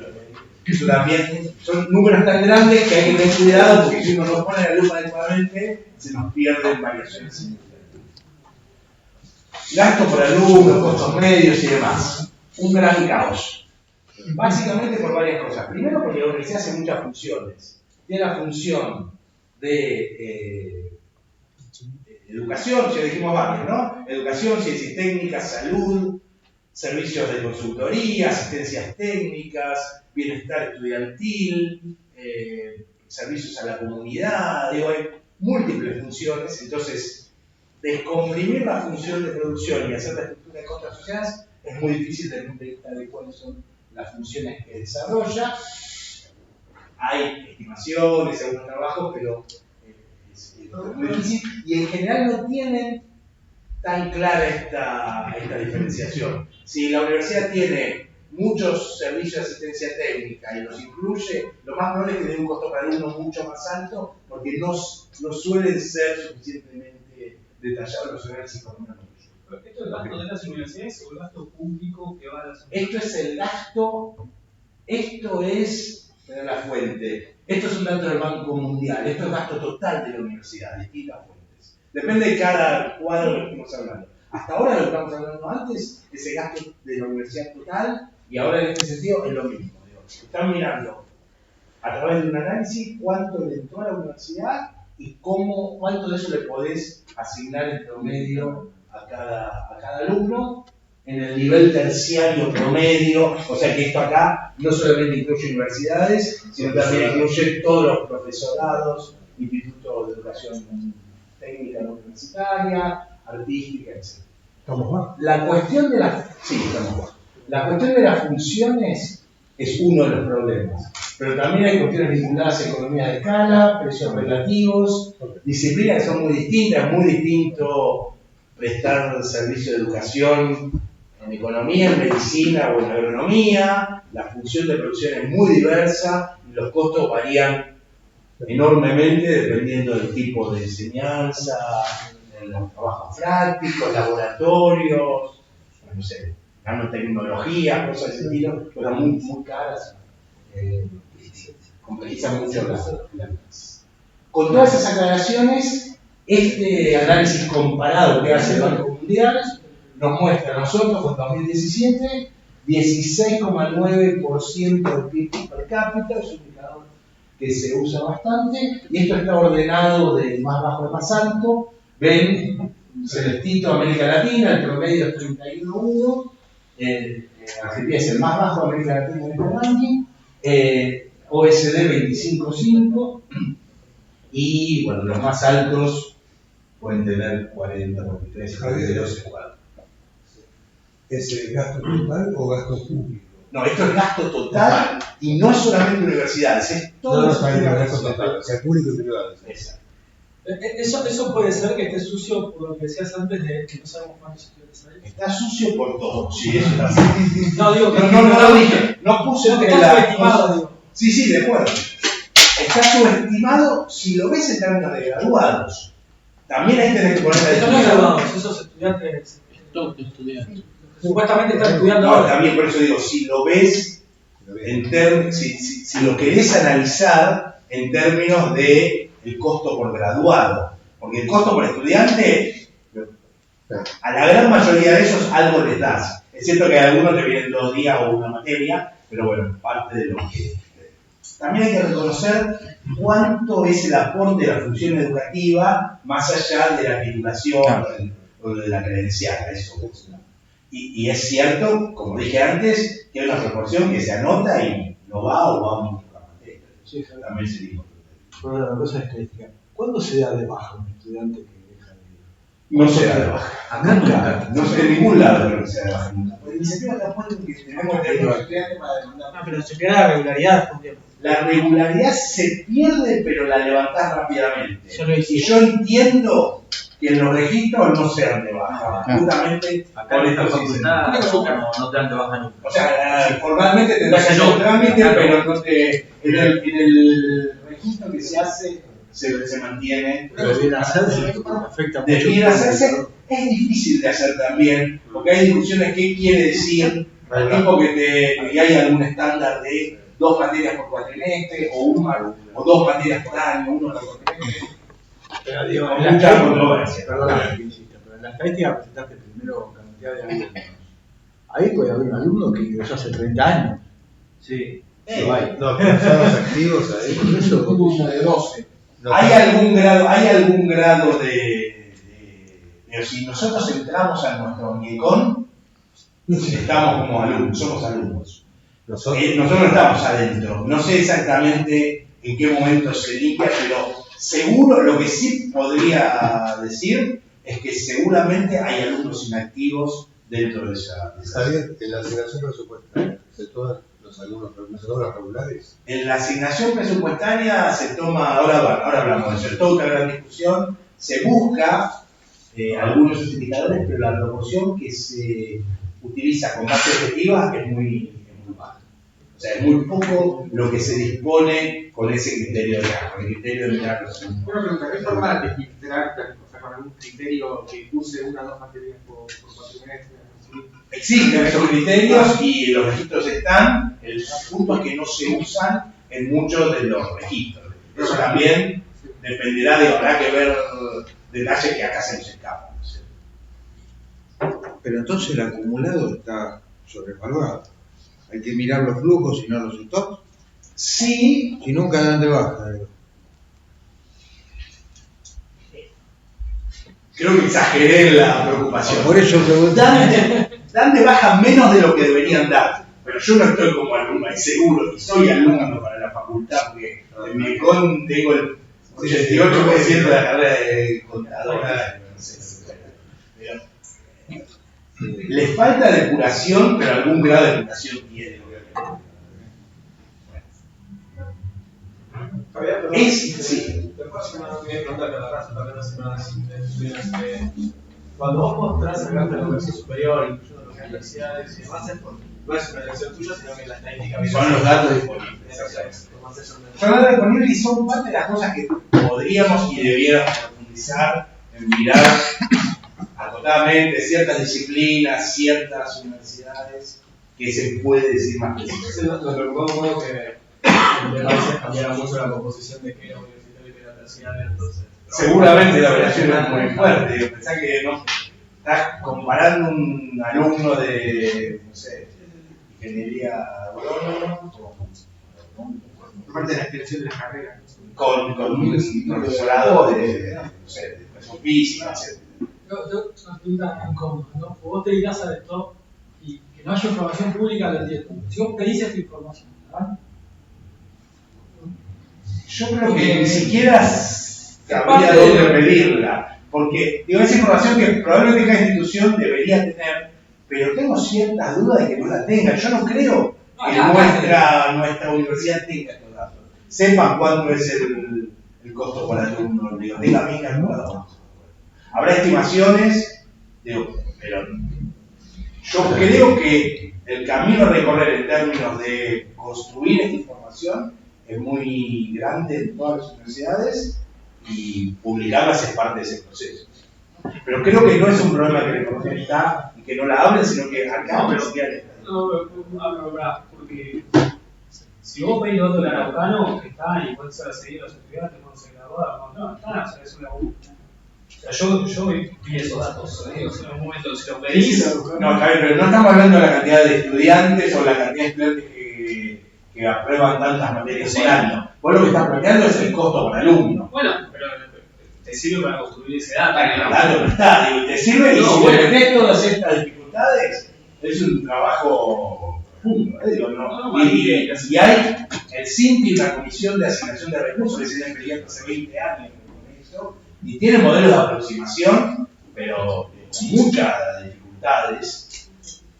Eso también son números tan grandes que hay que tener cuidado porque si uno no pone la lupa adecuadamente, se nos pierden variaciones significativas. Gasto por alumnos, costos medios y demás. Un gran caos. Básicamente por varias cosas. Primero porque la universidad hace muchas funciones. Tiene la función de educación, ya dijimos varios, ¿no? Educación, ciencias técnicas, salud, servicios de consultoría, asistencias técnicas, bienestar estudiantil, servicios a la comunidad, digo, hay múltiples funciones, entonces descomprimir la función de producción y hacer la estructura de costos asociadas es muy difícil desde el punto de vista de cuáles son las funciones que desarrolla. Hay estimaciones, algunos trabajos, pero es muy difícil y en general no tienen tan clara esta diferenciación. Si la universidad tiene muchos servicios de asistencia técnica y los incluye, lo más probable es que dé un costo para alumno mucho más alto porque no suelen ser suficientemente detallados los análisis económicos. ¿Esto es el gasto de las universidades o el gasto público que va a las universidades? Esto es el gasto, esto es la fuente, esto es un dato del Banco Mundial, esto es gasto total de la universidad, distintas fuentes. Depende de cada cuadro que estemos hablando. Hasta ahora lo que estamos hablando antes es el gasto de la universidad total y ahora en este sentido es lo mismo. Están mirando a través de un análisis cuánto le entró a la universidad y cuánto de eso le podés asignar en promedio a cada alumno en el nivel terciario promedio, o sea que esto acá no solamente incluye universidades, sino también incluye todos los profesorados, institutos de educación técnica no universitaria, artística, etc. ¿Estamos más? La cuestión de las funciones es uno de los problemas, pero también hay cuestiones vinculadas a economía de escala, precios relativos, disciplinas que son muy distintas. Es muy distinto prestar servicio de educación en economía, en medicina o en agronomía. La función de producción es muy diversa y los costos varían enormemente dependiendo del tipo de enseñanza, en los trabajos prácticos, laboratorios, no sé, nanotecnología, cosas de ese estilo, cosas muy caras, complejizan mucho las. Con todas esas aclaraciones, este análisis comparado que hace el Banco Mundial nos muestra a nosotros en 2017 16,9% del PIB per cápita, es un indicador que se usa bastante, y esto está ordenado de más bajo a más alto. Ven, celestito América Latina, el promedio es 31,1, Argentina es el más bajo de América Latina en este ranking, OSD 25,5, y bueno, los más altos pueden tener 40, 43, 42, 4. ¿Es gasto total o gasto público? No, esto es gasto total y no es solamente universidades, es todo el sistema de gasto total. O sea, público y privado. Exacto. Eso puede ser que esté sucio por lo que decías antes de que no sabemos cuántos estudiantes hay. Está sucio por todo. Sí, eso está sucio. No, digo que No lo dije. No puse no que está subestimado, digo. Sí, de acuerdo. Está subestimado si lo ves en términos de graduados. También ahí tenés que poner la Eso no es graduados, esos estudiantes. Todos estudiantes. Supuestamente están estudiando No, ahora. también por eso digo, si lo ves en términos, si lo querés analizar en términos de el costo por graduado, porque el costo por estudiante, a la gran mayoría de ellos algo les das. Es cierto que a algunos te vienen 2 días o una materia, pero bueno, parte de lo que. También hay que reconocer cuánto es el aporte de la función educativa más allá de la titulación o de la credencial. Eso. Y es cierto, como dije antes, que hay una proporción que se anota y no va o va muy poca materia. Sí, también sería importante. Pero la cosa es estadística. ¿Cuándo se da de baja un estudiante que deja de ir? No se da de baja. Acá nunca. No sé, en ningún lado creo que se da de baja nunca. Porque la iniciativa acá pone que tenemos que tener los estudiantes para demandar. Ah, pero se pierde la regularidad. Porque La regularidad se pierde, pero la levantás rápidamente. Yo lo hice. Y yo entiendo que en los registros no sean de baja. Justamente Acá en esta facultad no te dan de baja nunca. O sea, formalmente tendrás que hacer un trámite, pero no te, en el registro que se hace se mantiene. Pero debiera hacerse, afecta mucho. Debiera hacerse, es difícil de hacer también, porque hay discusiones qué quiere decir, al tiempo que hay algún estándar de 2 materias por cuatrimestre, o 2 materias por año, 1 por cuatrimestre. Pero digo, Hay mucha controversia. Perdóname que insista, pero en la estadística presentaste primero cantidad de alumnos. Ahí puede haber un alumno que ingresó hace 30 años. Sí. No, profesores activos ahí. Por eso, Como uno de 12. No, Hay algún grado de si nosotros entramos a nuestro muñecón, estamos como alumnos, somos alumnos. nosotros, Nosotros no estamos adentro. No sé exactamente en qué momento se limpia, pero seguro lo que sí podría decir es que seguramente hay alumnos inactivos dentro de esa. está bien, en la asignación presupuestaria se toman los alumnos regulares. En la asignación presupuestaria se toma, ahora hablamos de eso, es toda una gran discusión, se busca algunos indicadores, pero la proporción que se utiliza con base objetiva es muy baja. O sea, es muy poco lo que se dispone con ese criterio de con el criterio de mirar los alumnos. Una pregunta, ¿qué forma de filtrar, o sea, con algún criterio que use 1 o 2 materias por cuatrimestre? Existen esos criterios y los registros están, el punto es que no se usan en muchos de los registros. Eso también dependerá habrá que ver detalles que acá se nos escapan. ¿No sé? Pero entonces el acumulado está sobrevalorado. Hay que mirar los flujos y no los stocks. Sí. Si nunca dan de baja. Creo que exageré la preocupación. Por eso preguntaba. Dame dan de baja menos de lo que deberían dar. Pero yo no estoy como alumno, y seguro, y soy alumno para la facultad, porque en mi ECON tengo el 78% de la carrera de contadora. No sé, pero, les falta depuración, pero algún grado de depuración tiene, obviamente. Sí. Cuando vos mostrás acá la educación superior, incluyendo las universidades y demás, no es una elección tuya, sino que la estadística son los datos disponibles. Son datos disponibles y son parte de las cosas que podríamos y debiéramos profundizar en mirar acotadamente ciertas disciplinas, ciertas universidades, que se puede decir más precisamente. Nos preocupó un poco que de países cambiara mucho la composición de qué era universitario y qué era terciario, entonces. Seguramente la variación es muy fuerte. Pensá que no estás comparando un alumno de, no sé, ingeniería agrónoma Parte de la extensión de la carrera. Con un profesorado de, no sé, de educación física, etc. Yo una pregunta incómoda, ¿no? Vos te dedicás a esto y que no haya información pública lo entiendo. Si vos pedís esta información, ¿verdad? Yo creo que ni siquiera sabría dónde pedirla, porque digo, esa información que probablemente cada institución debería tener, pero tengo ciertas dudas de que no la tenga. Yo no creo que nuestra universidad tenga estos datos. Sepan cuánto es el costo por alumno, digo, tenga bien calculado. Habrá estimaciones, digo, pero yo creo que el camino a recorrer en términos de construir esta información es muy grande en todas las universidades y publicarlas es parte de ese proceso. Pero creo que no es un problema que la información está y que no la hablen, sino que acá no porque si vos pedís datos del araucano, que están y pueden ser seguidos los estudiantes cuando se graduaron, no están, o sea, es una. O sea, yo vi esos datos, en un momento si lo pedís. No, está bien, pero no estamos hablando de la cantidad de estudiantes o la cantidad de estudiantes que aprueban tantas materias por año. Vos lo que estás planteando es el costo por alumno. Bueno, pero te sirve para construir ese dato. Claro, está, digo, te sirve y si le metés todas estas dificultades, es un trabajo profundo, digo, no. Y hay el CINTI, la Comisión de Asignación de Recursos, que se ha peleado hace 20 años con eso, y tiene modelos de aproximación, pero con muchas dificultades.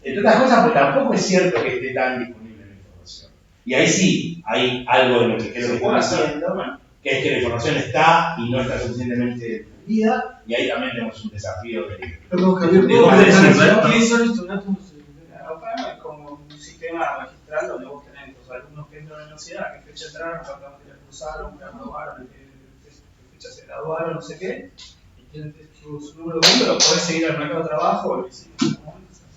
Entre otras cosas, porque tampoco es cierto que esté tan disponible la información. Y ahí sí hay algo de lo que creo que están haciendo, que es que la información está y no está suficientemente difundida, y ahí también tenemos un desafío de... Perdón, Javier, ¿qué son estos datos? Es como un sistema magistral donde vos tenés los alumnos que entran a la universidad, qué fecha entraron, cuántas materias cursaron, qué aprobaron, qué fecha se graduaron, no sé qué, y tienen su número de números, podés seguir al mercado de trabajo.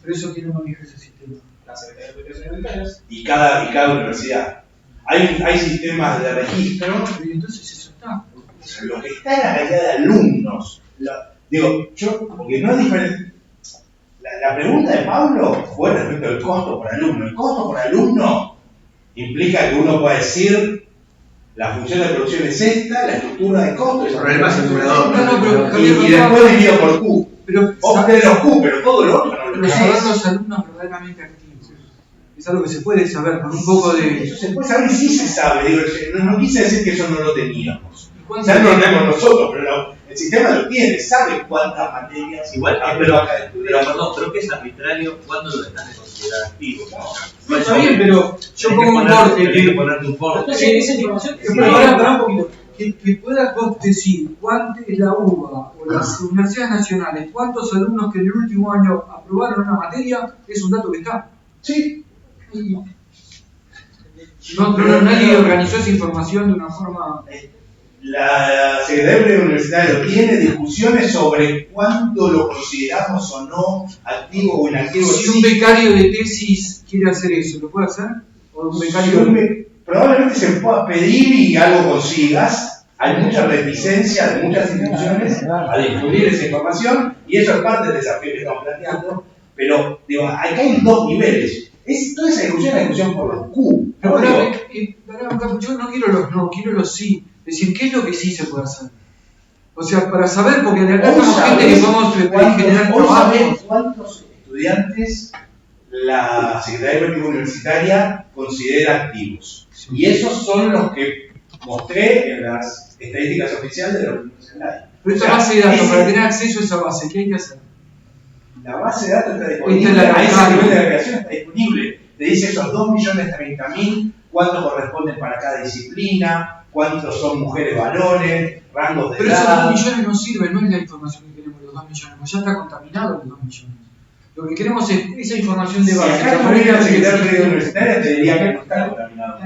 Pero eso tiene maneja ese sistema. La Secretaría de Educación Universitarias. Y cada universidad. Hay sistemas de registro. Y entonces eso está. Lo que está es la cantidad de alumnos. Porque no es diferente. La pregunta de Pablo fue respecto al costo por alumno. El costo por alumno implica que uno pueda decir la función de producción es esta, la estructura de costo es problema es el numerador. Y después dividido por Q. Pero obtener los Q, pero todo lo otro no lo pero saber los alumnos verdaderamente activos. Es algo que se puede saber con un poco de. Eso se puede saber y sí se sabe. Digo, no quise decir que eso no lo teníamos. Ya lo tenemos nosotros, pero el sistema lo tiene, sabe cuántas materias. Igual, pero perdón, creo que es arbitrario cuando lo estás de considerar activo. No, está bien, pero yo pongo un corte. Tienes que ponerte un corte. Sí, esa información. Para un poquito. Que puedas vos decir cuánto es la UBA o las universidades nacionales, cuántos alumnos que en el último año aprobaron una materia, es un dato que está. Sí. Nadie organizó esa información de una forma. La Secretaría Universitaria lo tiene, discusiones sobre cuánto lo consideramos o no activo o inactivo. Si un becario de tesis quiere hacer eso, ¿lo puede hacer? ¿O un becario probablemente se pueda pedir y algo consigas. Hay mucha reticencia de muchas instituciones a difundir esa información y eso es parte del desafío que estamos planteando. Pero digo, acá hay dos niveles. Toda esa discusión es la discusión por los Q. Yo no quiero los no, quiero los sí. Es decir, ¿qué es lo que sí se puede hacer? O sea, para saber, porque de acá estamos gente que podemos generar trabajo. ¿Cuántos estudiantes la Secretaría de Política Universitaria considera activos. Y esos son los que mostré en las estadísticas oficiales de la Universidad. Pero esta base de datos, para tener acceso a esa base, ¿qué hay que hacer? La base de datos está disponible, a ese nivel de agregación está disponible. Te dice esos 2.030.000, cuánto corresponden para cada disciplina, cuántos son mujeres varones, rangos de Pero edad. esos 2 millones no sirven, no es la información que queremos, los 2 millones, porque ya está contaminado los 2 millones. Lo que queremos es esa información de base. Si acá estuviera la Secretaría de Política Universitaria, te diría que no está contaminado.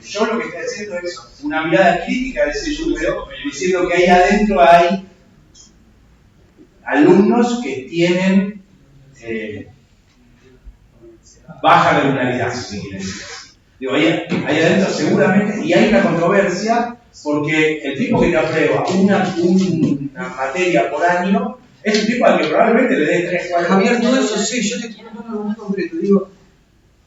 Yo lo que estoy haciendo es una mirada crítica de ese número, diciendo que ahí adentro hay alumnos que tienen baja regularidad, si quieren decir así. Digo, ahí adentro seguramente, y hay una controversia, porque el tipo que te aprueba una materia por año es un tipo al que probablemente le dé 3, 4 Javier, todo eso sí, yo te quiero dar algo muy concreto. Digo,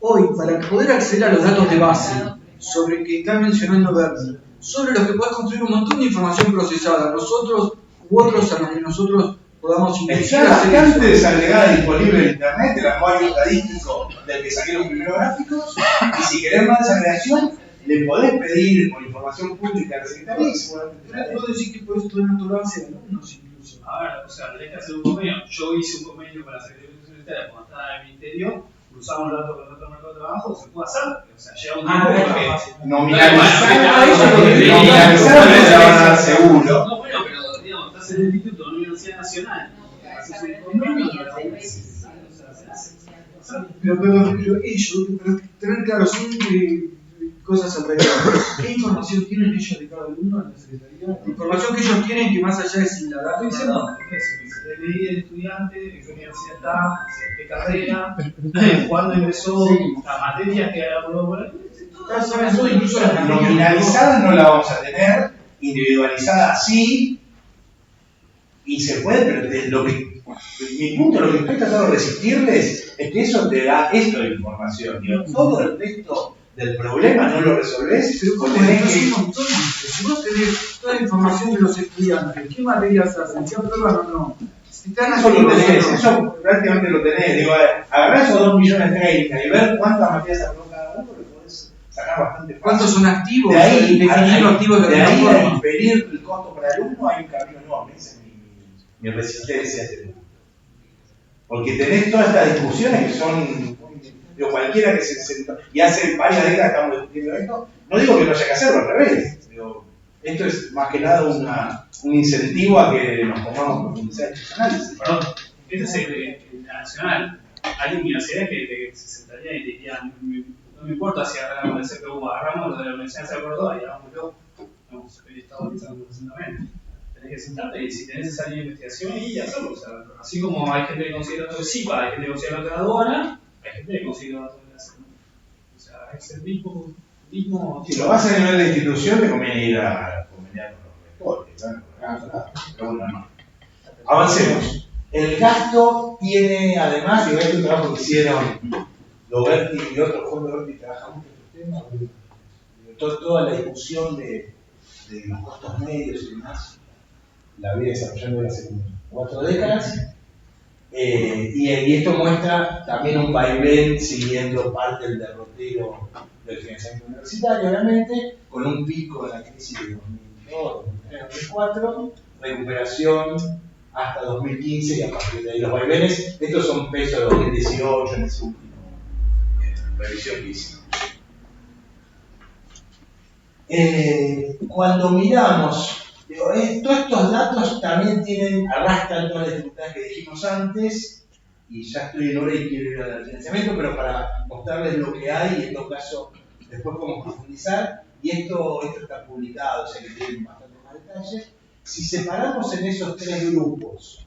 hoy, para poder acceder a los datos de base, sobre que está mencionando Bernie, sobre los que podés construir un montón de información procesada, nosotros u otros a los que nosotros podamos está bastante desagregada disponible en internet, el armario estadístico del que saqué los primeros gráficos, y si querés más desagregación, le podés pedir por información pública a la Secretaría y seguramente te la den. Puedo decir que podés tener tu base de alumnos incluso. Ahora, o sea, tenés que hacer un convenio. Yo hice un convenio con la Secretaría Universitaria cuando estaba en el Ministerio, cruzamos los datos con otro mercado de trabajo, se puede hacer. O sea, llega un tiempo que nominalizar seguro. No, bueno, pero digamos, estás en el Instituto de la Universidad Nacional, haces un convenio y la Pero ellos, para tener claro, son cosas alrededor. ¿Qué información tienen ellos de cada alumno en la Secretaría? La información que ellos tienen, que más allá de si la data estoy diciendo, el DNI del estudiante, de qué universidad está, qué carrera, cuándo ingresó, las materias que aprobó. saben todo, incluso las materias Nominalizada no la vamos a tener, individualizada sí, y se puede, pero mi punto, lo que estoy tratando de resistirles es que eso te da esto de información. Digo, todo el resto del problema no lo resolvés, pero porque ¿cómo tenés es? que... Un montón. Si vos tenés toda la información de los estudiantes, qué materias hacen, si aprueban o no, si están Eso lo tenés, o no. eso prácticamente lo tenés. Digo, agarrá esos 2.030.000 y ver cuántas materias aprobó cada uno, lo podés sacar bastante fácil. ¿Cuántos son activos? De ahí, definir los activos de de la ahí a forma. inferir el costo para el alumno hay un camino enorme. Esa es mi resistencia a este tema. Porque tenés todas estas discusiones que son, digo, cualquiera que se sentó, y hace varias décadas estamos discutiendo esto, no digo que no haya que hacerlo, al revés. Digo, esto es más que nada un incentivo a que nos pongamos profundizar en estos análisis. Perdón, este es el nacional. Hay universidades que se sentarían y dirían, no me importa si agarramos el CPU, agarramos lo de la Universidad de Córdoba y hagámoslo. Hemos estado utilizando recientemente. Tenés que sentarte y si tenés esa línea de investigación y hacerlo. O sea, así como hay gente que considera datos de CIPA, hay gente que considera datos de la aduana, hay gente que considera datos de la SEC. O sea, es el mismo. Si lo vas a nivel de institución, te conviene ir a conveniar con los rectores, pero bueno, no. Avancemos. El gasto tiene, además, y este trabajo que hicieron Doberti y otros fondos Doberti trabajan mucho en estos temas, toda la discusión de los costos medios y demás, la viene desarrollando desde hace 4 décadas. Y esto muestra también un vaivén siguiendo parte del derrotero del financiamiento universitario, obviamente, con un pico en la crisis de 2002, 2003, 2004, recuperación hasta 2015 y a partir de ahí los vaivenes. Estos son pesos de 2018 en esa última revisión que hicimos. Cuando miramos, todos estos datos también arrastran todas las dificultades que dijimos antes, y ya estoy en hora y quiero ir al financiamiento, pero para mostrarles lo que hay y en todo caso después podemos profundizar, y esto está publicado, o sea que tienen bastante más detalles. Si separamos en esos 3 grupos,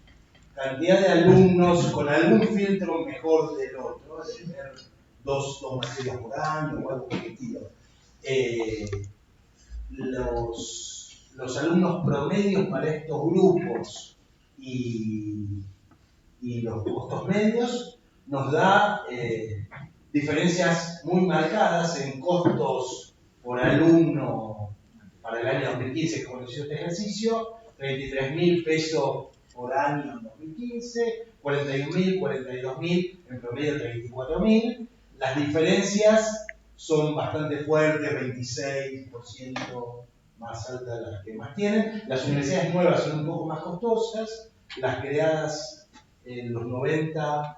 cantidad de alumnos con algún filtro mejor del otro, de tener dos materias por año o algo por el estilo, los alumnos promedios para estos grupos y los costos medios nos da diferencias muy marcadas en costos por alumno para el año 2015 que conoció este ejercicio, 33.000 pesos por año en 2015, 41.000, 42.000, en promedio 34.000. Las diferencias son bastante fuertes, 26% más altas las que más tienen. Las universidades nuevas son un poco más costosas, las creadas en los 90,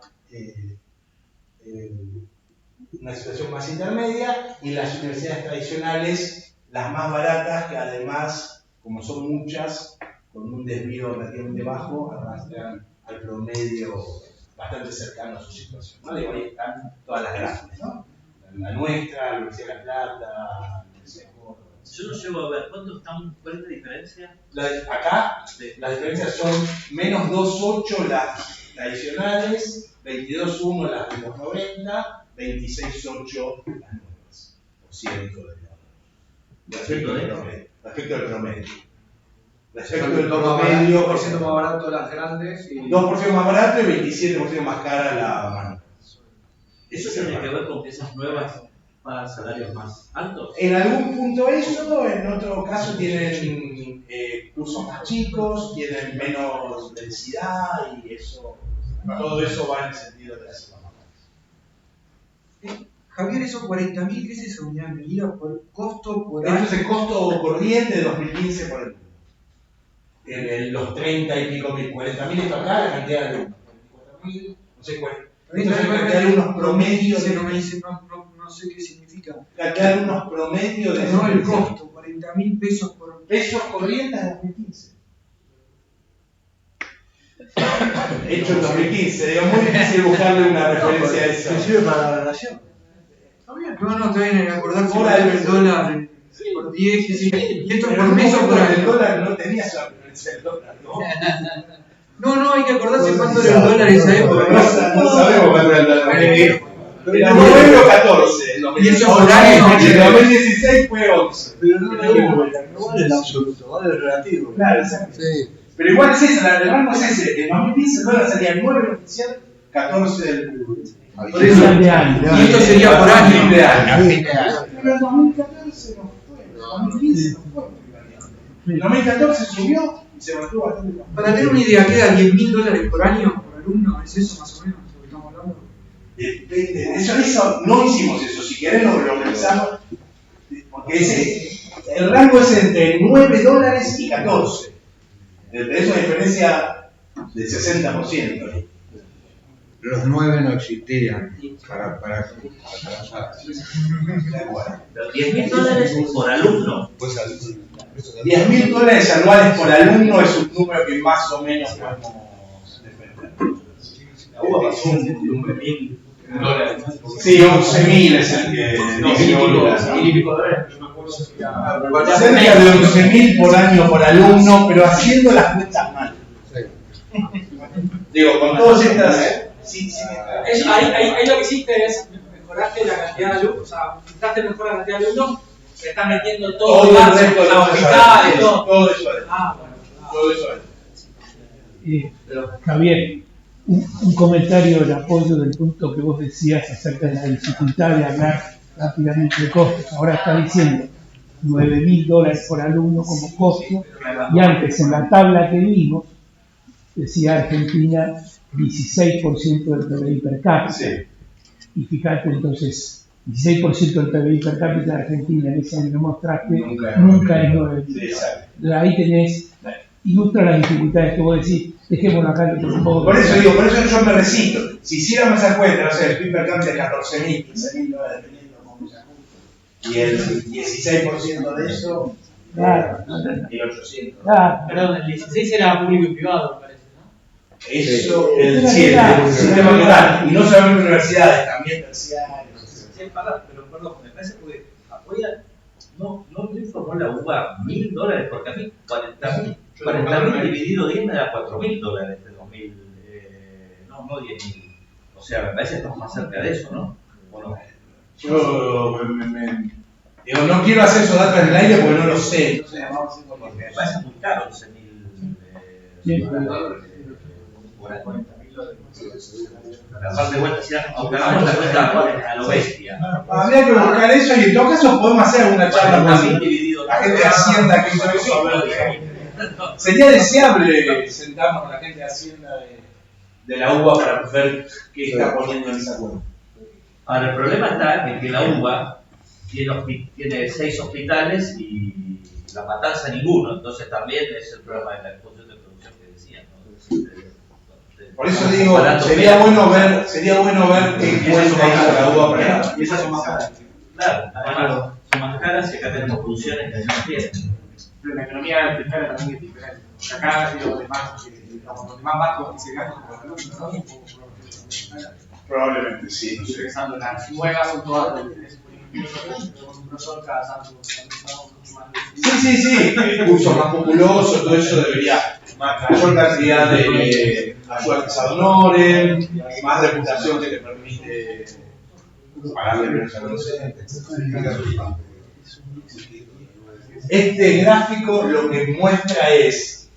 una situación más intermedia, y las universidades tradicionales, las más baratas, que además, como son muchas, con un desvío relativamente bajo, arrastran al promedio bastante cercano a su situación, ¿no? Digo, ahí están todas las grandes, ¿no? La nuestra, la Universidad de La Plata, la Universidad de Córdoba. Yo no llego a ver, ¿cuál es la diferencia? Acá, las diferencias son menos 2,8 las tradicionales, 22,1 las de los 90, 26,8 las nuevas, por ciento de Respecto de respecto del promedio. Respecto del promedio, 2% más barato las grandes y 2% más barato y 27% más cara la mano. ¿Eso tiene que ver con que esas nuevas pagan salarios más altos? En algún punto eso, en otro caso tienen cursos más chicos, tienen menos densidad y eso, todo eso va en el sentido de hacer más baratas. Javier, esos 40.000, ¿qué es esa unidad medida por costo por año? Esto es el costo corriente de 2015 por el mundo. En los 30 y pico mil, 40.000 esto acá, la cantidad de alumnos, 44.000, no sé cuál. Esto es la cantidad de alumnos promedio. No sé qué significa. La cantidad de alumnos promedio de. No, el costo, 40.000 pesos por. Pesos corrientes de 2015. Hecho en 2015, digo, muy difícil buscarle una referencia a eso. ¿Te sirve para la relación? No, está bien, acordarse Por por el el dólar por 10, y esto Pero por mes o por el año. dólar no tenía esa referencia del dólar, ¿no? No, hay que acordarse cuánto era el dólar en esa época. No sabemos cuánto era el dólar. Era 9 o 14. Y eso por año. En 2016 fue 11. Pero no vale el absoluto, vale el relativo. Claro, exacto. Sí. Pero igual es esa, el rango es ese. En 2015 el dólar salía 9 el oficial, 14 del. Por eso de año. Y esto sería por año. Fin de año. Pero en 2014 no fue. En 2015 no fue. En 2014 subió y se mantuvo bastante bajo. Para tener una idea, ¿queda $10.000 por año por alumno? ¿Es eso más o menos lo que estamos hablando? Eso no hicimos eso. Si querés lo revisamos. Porque el rango es entre $9 y 14. Entre eso hay diferencia del 60%. Los 9 no existían para Pero $10.000 por alumno. Pues $10.000 anuales por alumno es un número que más o menos podemos defender. La UBA pasó un $1.000. Sí, 11.000 es el que. No, $1.000 y pico, yo me acuerdo que era. Cerca de 11.000 por año por alumno, pero haciendo las cuentas mal. Digo, con todas estas. Sí, Ahí lo que hiciste es mejoraste la cantidad de alumnos, o sea, intentaste mejorar la cantidad de alumnos, se está metiendo todo el más, resto de la los hospital y todo. Todo eso es. Bueno. Todo eso es. Javier, un comentario de apoyo del punto que vos decías acerca de la dificultad de hablar rápidamente de costos. Ahora está diciendo $9.000 por alumno como costo, y antes en la tabla que vimos decía Argentina 16% del PBI per cápita. Sí. Y fíjate entonces, 16% del PBI per cápita de Argentina en ese año que mostraste, nunca es 9.000. Sí, exacto. Ahí tenés, ilustra las dificultades que vos decís, dejémoslo acá que un poco. Por eso yo me resisto. Si hiciéramos esa cuenta, no sé, el PIB per cápita de 14.000, 15.000 dólares, dependiendo cómo se ajuste. Y el 16% de eso, Claro. 1.800. Claro. Perdón, el 16 era público y privado, me parece, ¿no? Eso, el 7, el sistema rural. Y no solamente universidades, también terciarias. Sí, pero perdón, me parece que apoya, no informó la UBA $1.000 porque a mí 40.000 dividido 10 me da $4.000 de 2000, no 10.000. O sea, me parece que estamos más cerca de eso, ¿no? ¿O no? Yo digo, no quiero hacer esos datos en el aire porque no lo sé. Porque me parece muy caro 11.000 por año. Aparte, bueno, si aunque hagamos la cuenta a lo bestia. Habría que buscar eso y en todo caso podemos hacer alguna charla con dividido la gente de Hacienda que hizo eso. Sería deseable sentarnos con la gente de Hacienda de la UBA para ver qué está poniendo en esa cuenta. Ahora, el problema está en que la UBA tiene 6 hospitales y La Matanza ninguno, entonces también es el problema de la exposición de producción que decían, ¿no? Por eso digo, sería bueno ver qué cuenta hizo la UBA para... Y esas son más caras. Claro, además son más caras y acá tenemos producciones que no tienen. Pero la economía fiscal también es diferente. Acá, los demás bajos que se gastan por el alumno, ¿no? Probablemente sí, no sé. Pensando, las nuevas son todas un profesor cada santo. Sí, cursos más populosos, todo eso debería, mayor cantidad de ayudantes ad honorem, más reputación que te permite pagarle menos a los docentes. Este gráfico lo que muestra es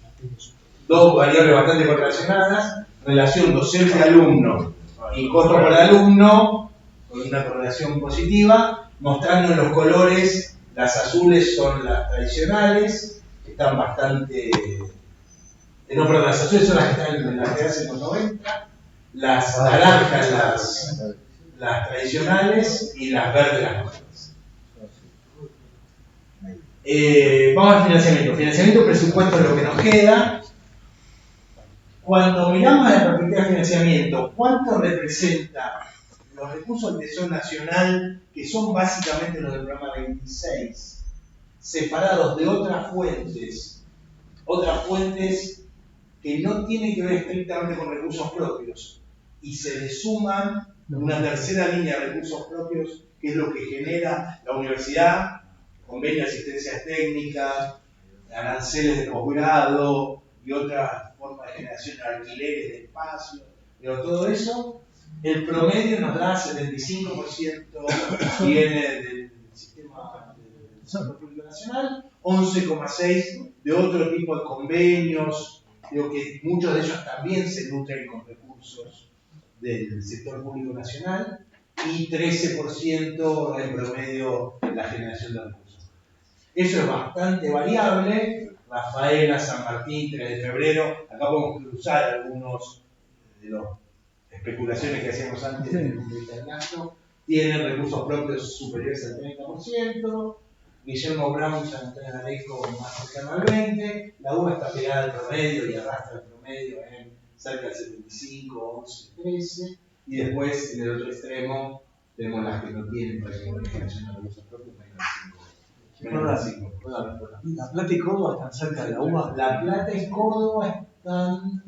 dos variables bastante correlacionadas, relación docente-alumno y costo por alumno, con una correlación positiva, mostrando en los colores, las azules son las tradicionales, que están bastante... No, perdón, las azules son las que están en las que hacen los 90, las naranjas las tradicionales y las verdes las nuevas. Vamos al financiamiento. Financiamiento, presupuesto es lo que nos queda. Cuando miramos la perspectiva de financiamiento, ¿cuánto representa los recursos del Tesoro Nacional, que son básicamente los del programa 26, separados de otras fuentes que no tienen que ver estrictamente con recursos propios, y se le suman una tercera línea de recursos propios, que es lo que genera la universidad, convenio de asistencias técnicas, aranceles de posgrado y otras formas de generación de alquileres de espacios, pero todo eso, el promedio nos da 75% viene del sistema del sector público nacional, 11,6% de otro tipo de convenios, creo que muchos de ellos también se nutren con recursos del sector público nacional, y 13% en promedio la generación de recursos. Eso es bastante variable. Rafaela, San Martín, 3 de febrero, acá podemos cruzar algunos de las especulaciones que hacíamos antes del punto de vista del gasto. Tienen recursos propios superiores al 30%, Guillermo Brown, San Antonio de Areco más cercano al 20%, la UBA está pegada al promedio y arrastra el promedio en cerca del 75, 11, 13, y después en el otro extremo tenemos las que no tienen prácticamente generación de recursos propios, menos de 5. ¿La Plata y Córdoba están cerca de la UBA? La Plata y Córdoba están...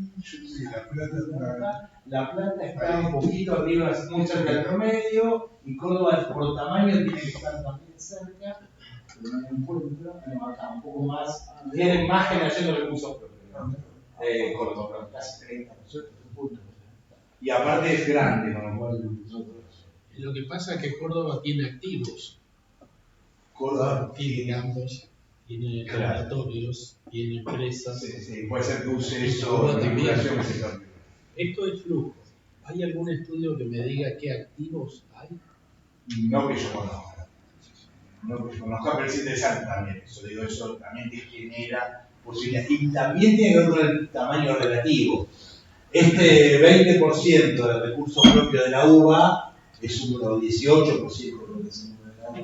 La Plata está un poquito arriba, muy cerca del promedio, y Córdoba por tamaño tiene que estar también cerca, pero no encuentro, acá un poco más, tienen más generación de recursos propios, Córdoba, casi 30%, y aparte es grande, con lo cual Lo que pasa es que Córdoba tiene activos. Córdoba Tiene ambos, tiene laboratorios, tiene empresas. Sí, puede ser que use eso en vinculación que se cambie. Esto es flujo. ¿Hay algún estudio que me diga qué activos hay? No que yo conozca. No que yo conozca, pero es interesante también eso. Digo, eso también te genera posibilidades. Y también tiene que ver con el tamaño relativo. Este 20% de recursos propios de la UBA es un 18% de la UBA.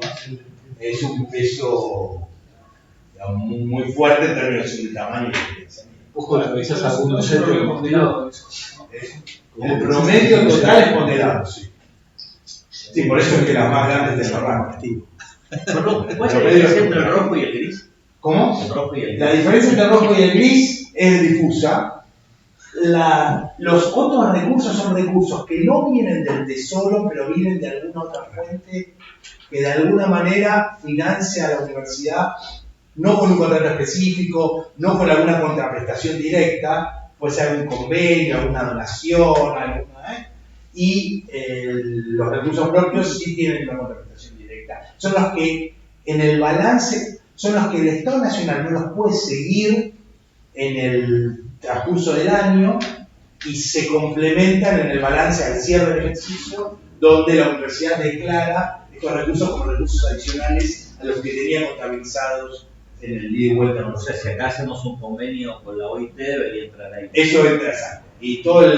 Es un peso muy fuerte en términos de tamaño y financiamiento. Ojo, la revisas algunos centros de ponderado. El promedio total es ponderado, sí. Sí, por eso es que las más grandes te arrancan. ¿Cuál es la diferencia entre el rojo y el gris? ¿Cómo? El rojo y el gris. La diferencia entre el rojo y el gris es difusa. Los otros recursos son recursos que no vienen del tesoro, pero vienen de alguna otra fuente que de alguna manera financia a la universidad, no con un contrato específico, no con alguna contraprestación directa, puede ser algún convenio, alguna donación, y los recursos propios sí tienen una contraprestación directa. Son los que en el balance, son los que el Estado Nacional no los puede seguir en el transcurso del año y se complementan en el balance al cierre del ejercicio, donde la universidad declara estos recursos como recursos adicionales a los que tenía contabilizados en el ida y vuelta. O sea, si acá hacemos un convenio con la OIT, debería entrar ahí. Eso entra exacto. Y todos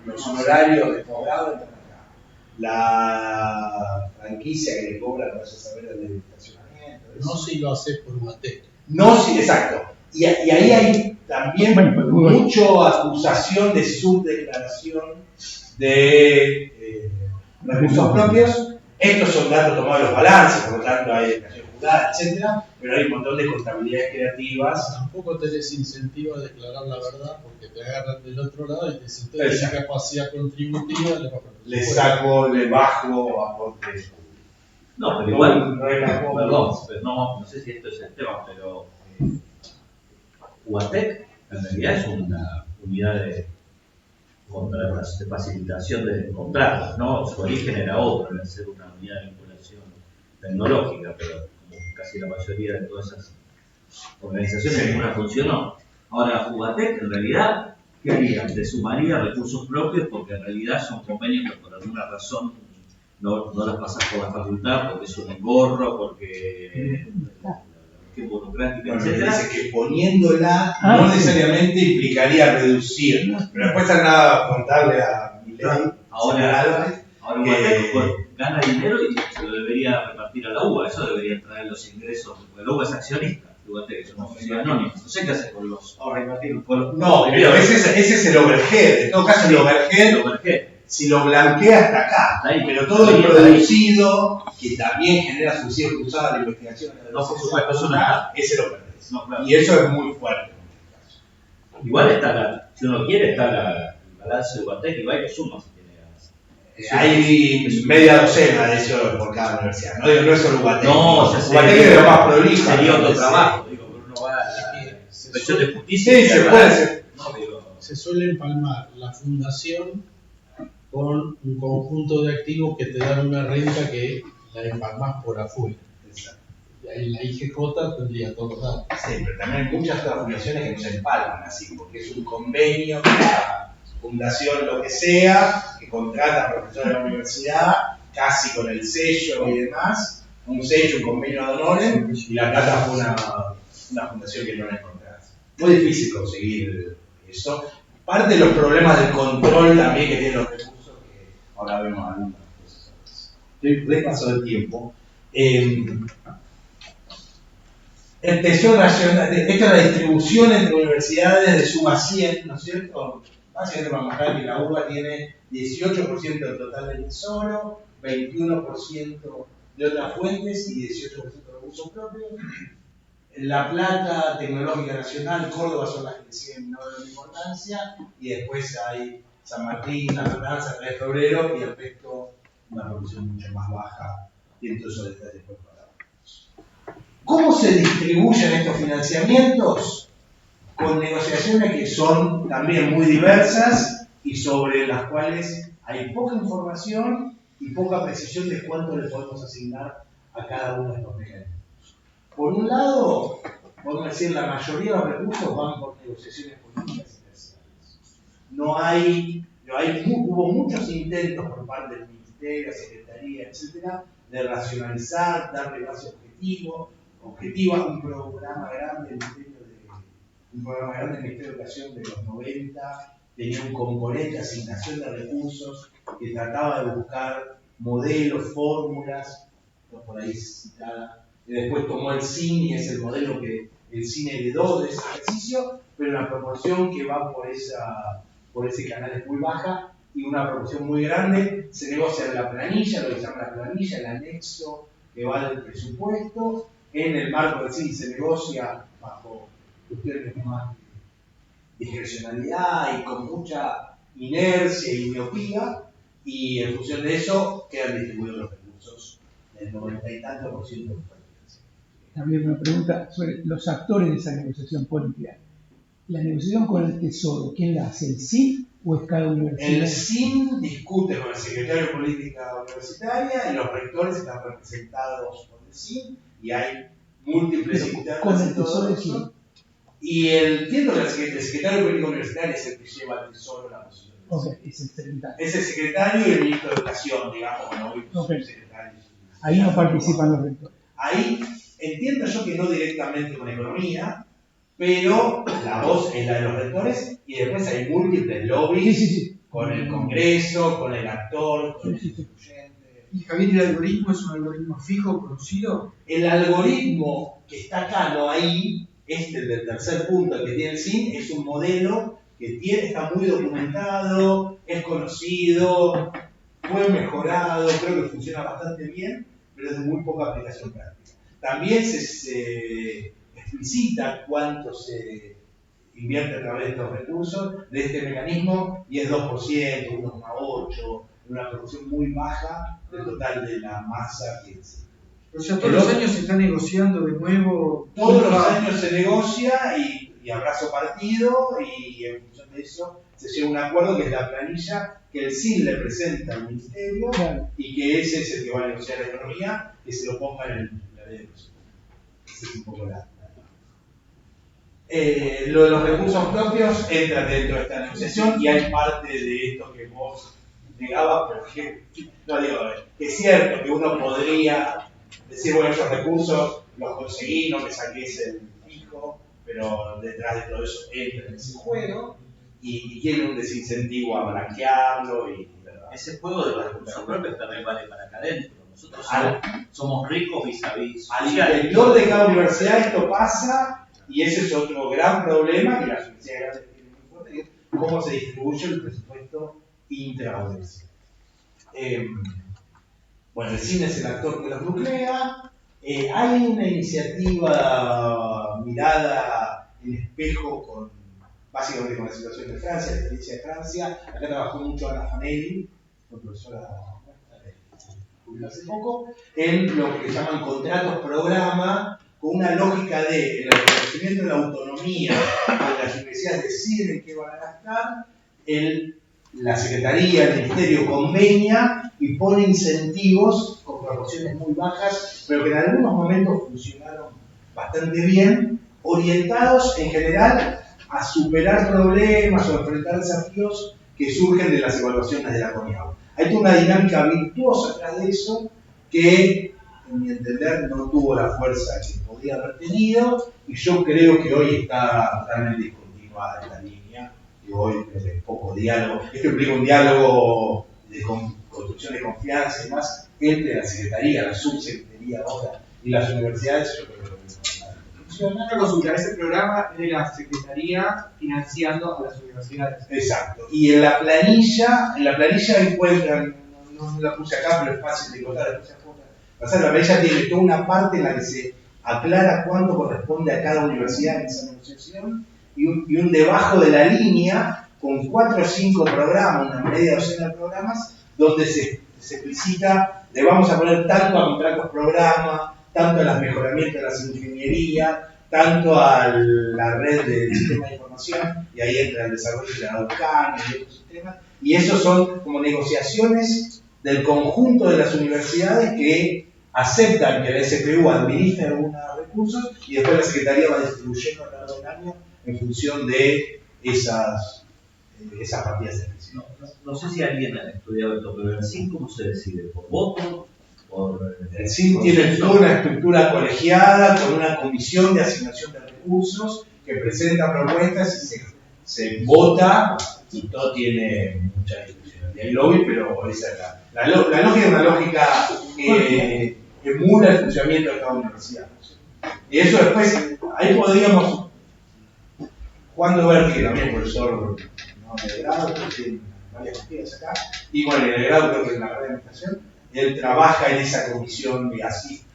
los honorarios de posgrado entran acá. La franquicia que le cobra, no sé saber, el estacionamiento. No si lo haces por UATEC. No, sí, exacto. Y ahí hay también mucha acusación de subdeclaración de recursos propios. Estos son datos tomados de los balances, por lo tanto hay declaración jurada, etcétera, pero hay un montón de contabilidades creativas. Tampoco tenés incentivo a declarar la verdad porque te agarran del otro lado y te dicen, tenés capacidad contributiva, le bajo aporte. No, pero igual, perdón, pero no sé si esto es el tema, pero UATEC en realidad es una unidad de facilitación de contratos, ¿no? Su origen era otro, era ser una unidad de vinculación tecnológica, pero como casi la mayoría de todas esas organizaciones, ninguna funcionó. Ahora, UATEC en realidad, ¿qué haría? Te sumaría recursos propios porque en realidad son convenios que por alguna razón no las pasas por la facultad porque es un engorro, porque es burocrática, etc. Dice que poniéndola no necesariamente implicaría reducir, pero después andaba a contarle a Milei, ahora UATEC gana dinero y se lo debería repartir a la UBA, eso debería traer los ingresos, porque la UBA es accionista, UATEC es una sociedad anónima, no sé qué hace con los No, pero ese es el overhead, en todo caso el overhead. Si lo blanquea hasta acá, pero todo el producido que también genera subsidios cruzados a la investigación, no, por supuesto, eso no está. Ese lo perdés. No, claro. Y eso es muy fuerte. Igual está si uno quiere, está el balance de UATEC y va y lo suma si tiene ganas. Hay media docena de eso por cada universidad, no es solo UATEC. No, UATEC es lo más prolijo. Sería otro trabajo, digo, pero uno va a la inspección de justicia. Sí, se puede hacer. Se suele empalmar la fundación con un conjunto de activos que te dan una renta que la empalmas por afuera. Exacto. Y la IGJ tendría todos los datos. Sí, pero también hay muchas otras fundaciones que no se empalman así, porque es un convenio con la fundación, lo que sea, que contrata a profesores de la universidad, casi con el sello y demás, un sello, un convenio de honores, y la plata fue una fundación que no la encontrás. Muy difícil conseguir eso. Parte de los problemas del control también que tienen los recursos, ahora vemos algunas cosas. Estoy repaso del tiempo. El Tesoro Nacional, esta es la distribución entre universidades de suma 100, ¿no es cierto? Básicamente para mostrar que la UBA tiene 18% del total del Tesoro, 21% de otras fuentes y 18% de recursos propios. La Plata, Tecnológica Nacional, Córdoba son las que siguen no de importancia, y después hay San Martín, La Matanza, 3 de febrero, y el resto una proporción mucho más baja, y todos esos detalles después para hablar. ¿Cómo se distribuyen estos financiamientos? Con negociaciones que son también muy diversas y sobre las cuales hay poca información y poca precisión de cuánto le podemos asignar a cada uno de estos mecanismos. Por un lado, podemos decir la mayoría de los recursos van por negociaciones políticas y terciarias. Hubo muchos intentos por parte del Ministerio, Secretaría, etcétera, de racionalizar, darle base objetiva, un programa grande del Ministerio de Educación de los 90, tenía un componente de asignación de recursos que trataba de buscar modelos, fórmulas, por ahí citada. Después tomó el cine y es el modelo que el cine heredó de ese ejercicio, pero la proporción que va por ese canal es muy baja y una proporción muy grande se negocia en la planilla, lo que se llama la planilla, el anexo que va del presupuesto. En el marco del cine se negocia bajo cuestiones más de discrecionalidad y con mucha inercia y miopía, y en función de eso quedan distribuidos los recursos del 90 y tanto por ciento. También una pregunta sobre los actores de esa negociación política. ¿La negociación con el Tesoro, quién la hace? ¿El CIN o es cada universidad? El CIN discute con el secretario de Política Universitaria y los rectores están representados por el CIN y hay múltiples internas. ¿Con el Tesoro quién? Y entiendo que el secretario de Política Universitaria es el que lleva al Tesoro la posición. Ok, es el secretario. Es el secretario y el ministro de Educación, digamos, okay. Ahí no participan los rectores. Ahí entiendo yo que no directamente con economía, pero la voz es la de los rectores y después hay múltiples lobbies con el Congreso, con el actor, con el constituyente. ¿Y Javier, el algoritmo es un algoritmo fijo, conocido? El algoritmo que está acá, no ahí, el del tercer punto, el que tiene el SIN, es un modelo que está muy documentado, es conocido, fue mejorado, creo que funciona bastante bien, pero es de muy poca aplicación práctica. También se explicita cuánto se invierte a través de estos recursos, de este mecanismo, y es 2%, 1,8%, una proporción muy baja del total de la masa que se... O sea, todos los años se está negociando de nuevo. Todos los años se negocia y abrazo partido, y en función de eso se llega a un acuerdo que es la planilla que el SIN le presenta al Ministerio, y que ese es el que va a negociar la economía, que se lo ponga en la ley de presupuesto. Esa es un poco lo de los recursos propios entra dentro de esta negociación, y hay parte de esto que vos negabas, pero que es cierto que uno podría decir, bueno, esos recursos los conseguí, no me saqué ese fijo, pero detrás de todo eso entra en ese juego y tiene un desincentivo a blanquearlo. Ese juego de los recursos propios también vale para acá adentro. Nosotros somos ricos vis-a-vis. Al interior de cada universidad esto pasa, y ese es otro gran problema que las universidades grandes tienen muy fuerte, que es cómo se distribuye el presupuesto intrauniversitario. Bueno, el SIN es el actor que los nuclea. Hay una iniciativa mirada en espejo básicamente con la situación de Francia, la experiencia de Francia. Acá trabajó mucho Ana Fanelli, profesora jubiló hace poco, en lo que llaman contratos programa, con una lógica de el reconocimiento de la autonomía, donde las universidades deciden qué van a gastar, la Secretaría, el Ministerio convenia y pone incentivos con proporciones muy bajas, pero que en algunos momentos funcionaron bastante bien, orientados en general a superar problemas o enfrentar desafíos que surgen de las evaluaciones de la CONIAU. Hay toda una dinámica virtuosa atrás de eso que, en mi entender, no tuvo la fuerza que podría haber tenido, y yo creo que hoy está totalmente discontinuada esta línea, y hoy creo que hay poco diálogo. Esto implica un diálogo de construcción de confianza y demás entre la Secretaría, la Subsecretaría ahora y las universidades. Yo creo que una consulta, ese programa es de la Secretaría financiando a las universidades. Exacto. Y en la planilla encuentran, no la puse acá, pero es fácil de encontrar. La planilla tiene toda una parte en la que se aclara cuánto corresponde a cada universidad en esa negociación, y un debajo de la línea con 4 o 5 programas, una media docena de programas, donde se explicita, le vamos a poner tanto a contratos programa, tanto a los mejoramientos de las ingenierías, tanto a la red de sistemas de información, y ahí entra el desarrollo de la UCAN y otros sistemas, y esos son como negociaciones del conjunto de las universidades que aceptan que la SPU administre algunos recursos, y después la Secretaría va distribuyendo a lo largo del año en función de esas partidas específicas. No sé si alguien ha estudiado esto, pero el SIN, ¿cómo se decide? ¿Por voto? El SIN tiene toda una estructura colegiada con una comisión de asignación de recursos que presenta propuestas y se vota, y todo tiene mucha discusión. Hay lobby, pero esa es la lógica es una lógica que emula el funcionamiento de cada universidad. Y eso después, ahí podríamos, Juan Doberti, que también es profesor de grado, que tiene varias actividades acá, y bueno, en el grado creo que en la carrera de administración, él trabaja en esa comisión de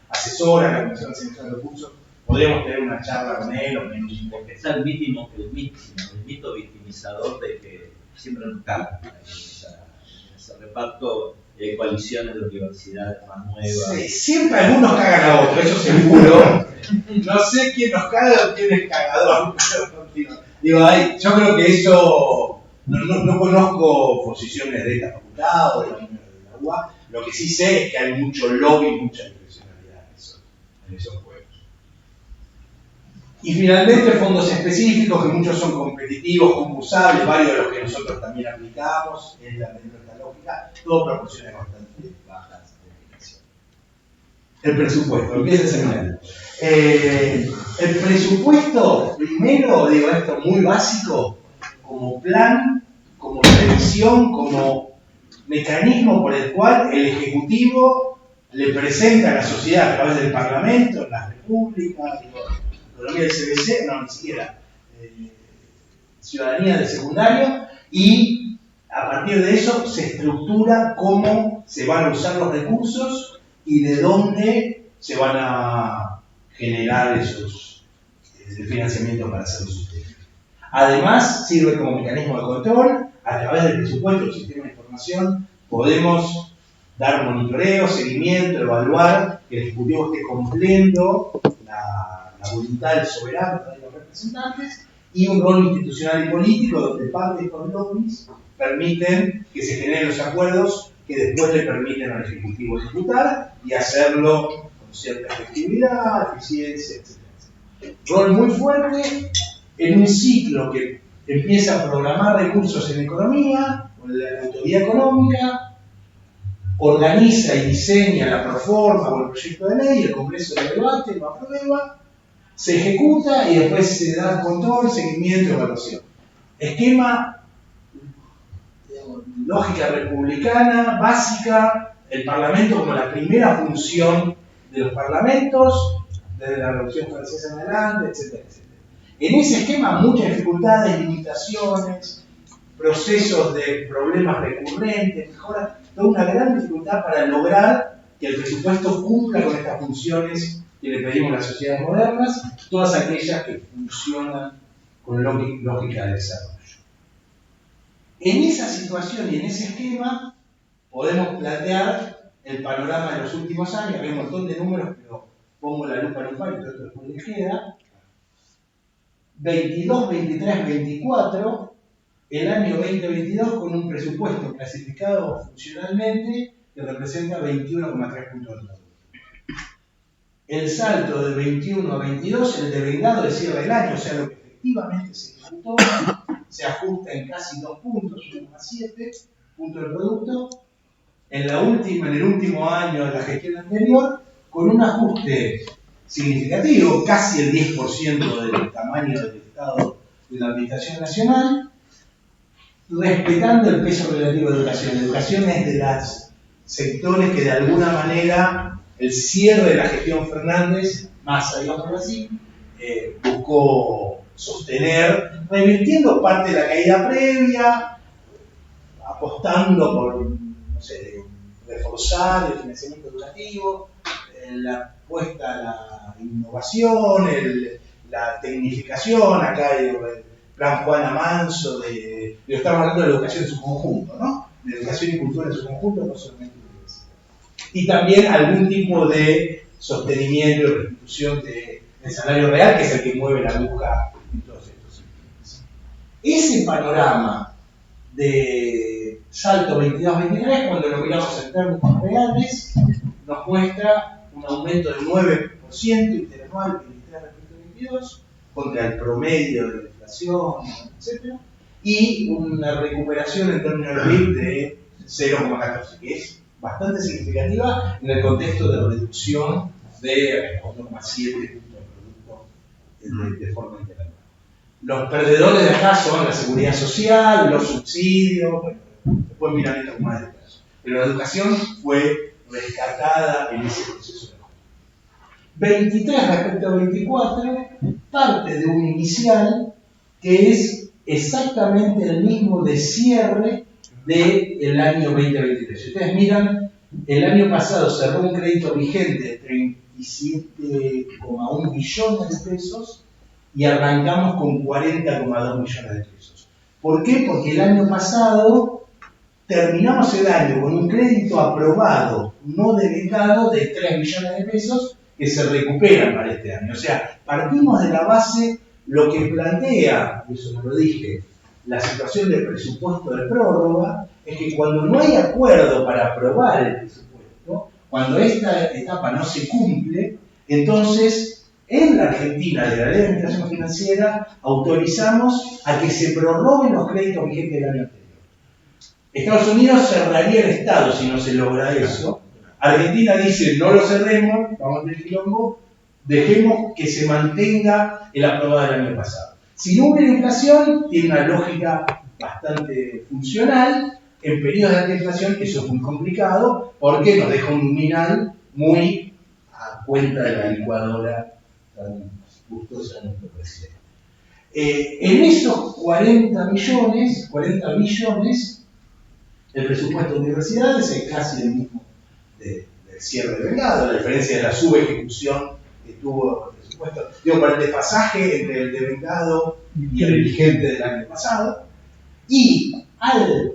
asesora, la comisión de asignación de recursos. Podríamos tener una charla con él o menos. Porque está el mito victimizador de que siempre nos cagan en ese reparto, y hay coaliciones de universidades más nuevas. Sí, siempre algunos cagan a otros, eso seguro. No sé quién nos caga o quién es cagador. Yo creo que eso, no conozco posiciones de esta facultad o de la UBA. Lo que sí sé es que hay mucho lobby y mucha discrecionalidad en esos juegos. Y finalmente fondos específicos, que muchos son competitivos, concursables, varios de los que nosotros también aplicamos, es la lógica, todo proporciona bastante bajas de financiación. El presupuesto, empieza el seminario. El presupuesto, primero, digo esto muy básico, como plan, como previsión, como mecanismo por el cual el Ejecutivo le presenta a la sociedad a través del Parlamento, las repúblicas, la economía del CBC, no, ni siquiera, ciudadanía del secundario, y a partir de eso se estructura cómo se van a usar los recursos y de dónde se van a generar esos el financiamiento para hacer los sistemas. Además, sirve como mecanismo de control. A través del presupuesto del sistema de información podemos dar monitoreo, seguimiento, evaluar que el Ejecutivo esté cumpliendo la voluntad del soberano de los representantes, y un rol institucional y político donde parte de estos lobbies permiten que se generen los acuerdos que después le permiten al Ejecutivo ejecutar y hacerlo con cierta efectividad, eficiencia, etc. Rol muy fuerte en un ciclo que empieza a programar recursos en economía, con la autoridad económica, organiza y diseña la proforma o el proyecto de ley, el Congreso lo debate, lo aprueba, se ejecuta y después se da control, seguimiento y evaluación. Esquema, digamos, lógica republicana, básica, el Parlamento como la primera función de los parlamentos, desde la Revolución Francesa en adelante, etcétera, etcétera. En ese esquema muchas dificultades, limitaciones, procesos de problemas recurrentes, mejoras, toda una gran dificultad para lograr que el presupuesto cumpla con estas funciones que le pedimos a las sociedades modernas, todas aquellas que funcionan con lógica de desarrollo. En esa situación y en ese esquema podemos plantear el panorama de los últimos años. Hay un montón de números, pero pongo la lupa en un par y todo después les queda. 22, 23, 24, el año 2022 con un presupuesto clasificado funcionalmente que representa 21,3 puntos del producto. El salto de 21 a 22, el devengado de cierre del año, o sea, lo que efectivamente se ejecutó, se ajusta en casi 2 puntos, 1,7 puntos del producto. En el último año de la gestión anterior, con un ajuste significativo, casi el 10% del tamaño del Estado de la Administración Nacional, respetando el peso relativo de educación. La educación es de los sectores que de alguna manera el cierre de la gestión Fernández, Massa, digámoslo así, buscó sostener, revirtiendo parte de la caída previa, apostando por, no sé, reforzar el financiamiento educativo, la apuesta a la innovación, la tecnificación, acá el plan Juana Manso, estamos hablando de la educación en su conjunto, ¿no? De educación y cultura en su conjunto, no solamente universidad. Y también algún tipo de sostenimiento y restitución del salario real, que es el que mueve la aguja en todos estos sentidos. Ese panorama de salto 22-23, cuando lo miramos en términos reales, nos muestra un aumento del 9% interanual 23-22 contra el promedio de la inflación, etc. Y una recuperación en términos de PIB de 0,14, que es bastante significativa en el contexto de reducción de 1,7 puntos de producto de forma interanual. Los perdedores de acá son la seguridad social, los subsidios, bueno, después miran esto con más detalle. Pero la educación fue rescatada en ese proceso de ajuste. 23 respecto a 24 parte de un inicial que es exactamente el mismo de cierre del año 2023. Si ustedes miran, el año pasado cerró un crédito vigente de 37,1 billones de pesos y arrancamos con 40,2 millones de pesos. ¿Por qué? Porque el año pasado terminamos el año con un crédito aprobado, no devengado, de 3 millones de pesos que se recuperan para este año. O sea, partimos de la base, lo que plantea, y eso no lo dije, la situación del presupuesto de prórroga, es que cuando no hay acuerdo para aprobar el presupuesto, cuando esta etapa no se cumple, entonces en la Argentina, de la Ley de Administración Financiera, autorizamos a que se prorroguen los créditos vigentes del año anterior. Estados Unidos cerraría el Estado si no se logra eso, Argentina dice, no lo cerremos, vamos a tener quilombo, dejemos que se mantenga el aprobado del año pasado. Si no hubiera inflación, tiene una lógica bastante funcional. En periodos de alta inflación eso es muy complicado porque nos deja un nominal muy a cuenta de la licuadora tan gustosa de nuestro presidente. En esos 40 billones, el presupuesto de universidades es casi el mismo del cierre de vengado, la diferencia de la subejecución que tuvo el presupuesto, digo, para el desfasaje entre el devengado y el vigente del año pasado, y al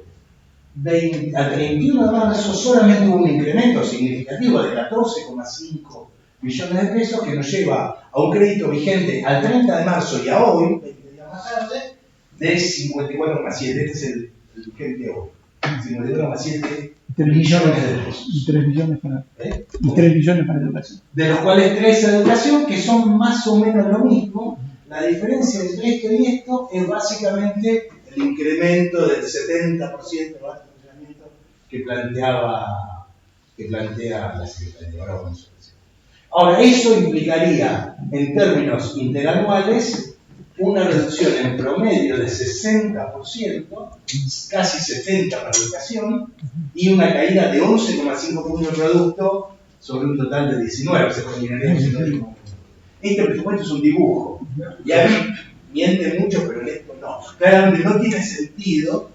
31 de marzo solamente hubo un incremento significativo de 14,5 billones de pesos que nos lleva a un crédito vigente al 30 de marzo y a hoy, 20 días más tarde, de 54,7. Este es el vigente hoy. 51,7 billones de pesos. Y 3 billones para, y 3 billones para educación. De los cuales 3 a educación, que son más o menos lo mismo. La diferencia entre esto y esto es básicamente el incremento del 70% de gasto de funcionamiento que plantea la Secretaría. Ahora, eso implicaría, en términos interanuales, una reducción en promedio de 60%, casi 70% para educación, y una caída de 11,5 puntos de producto sobre un total de 19. Se terminaría en 19,1. Este presupuesto es un dibujo. Y a mí miente mucho, pero en esto no. Claramente no tiene sentido.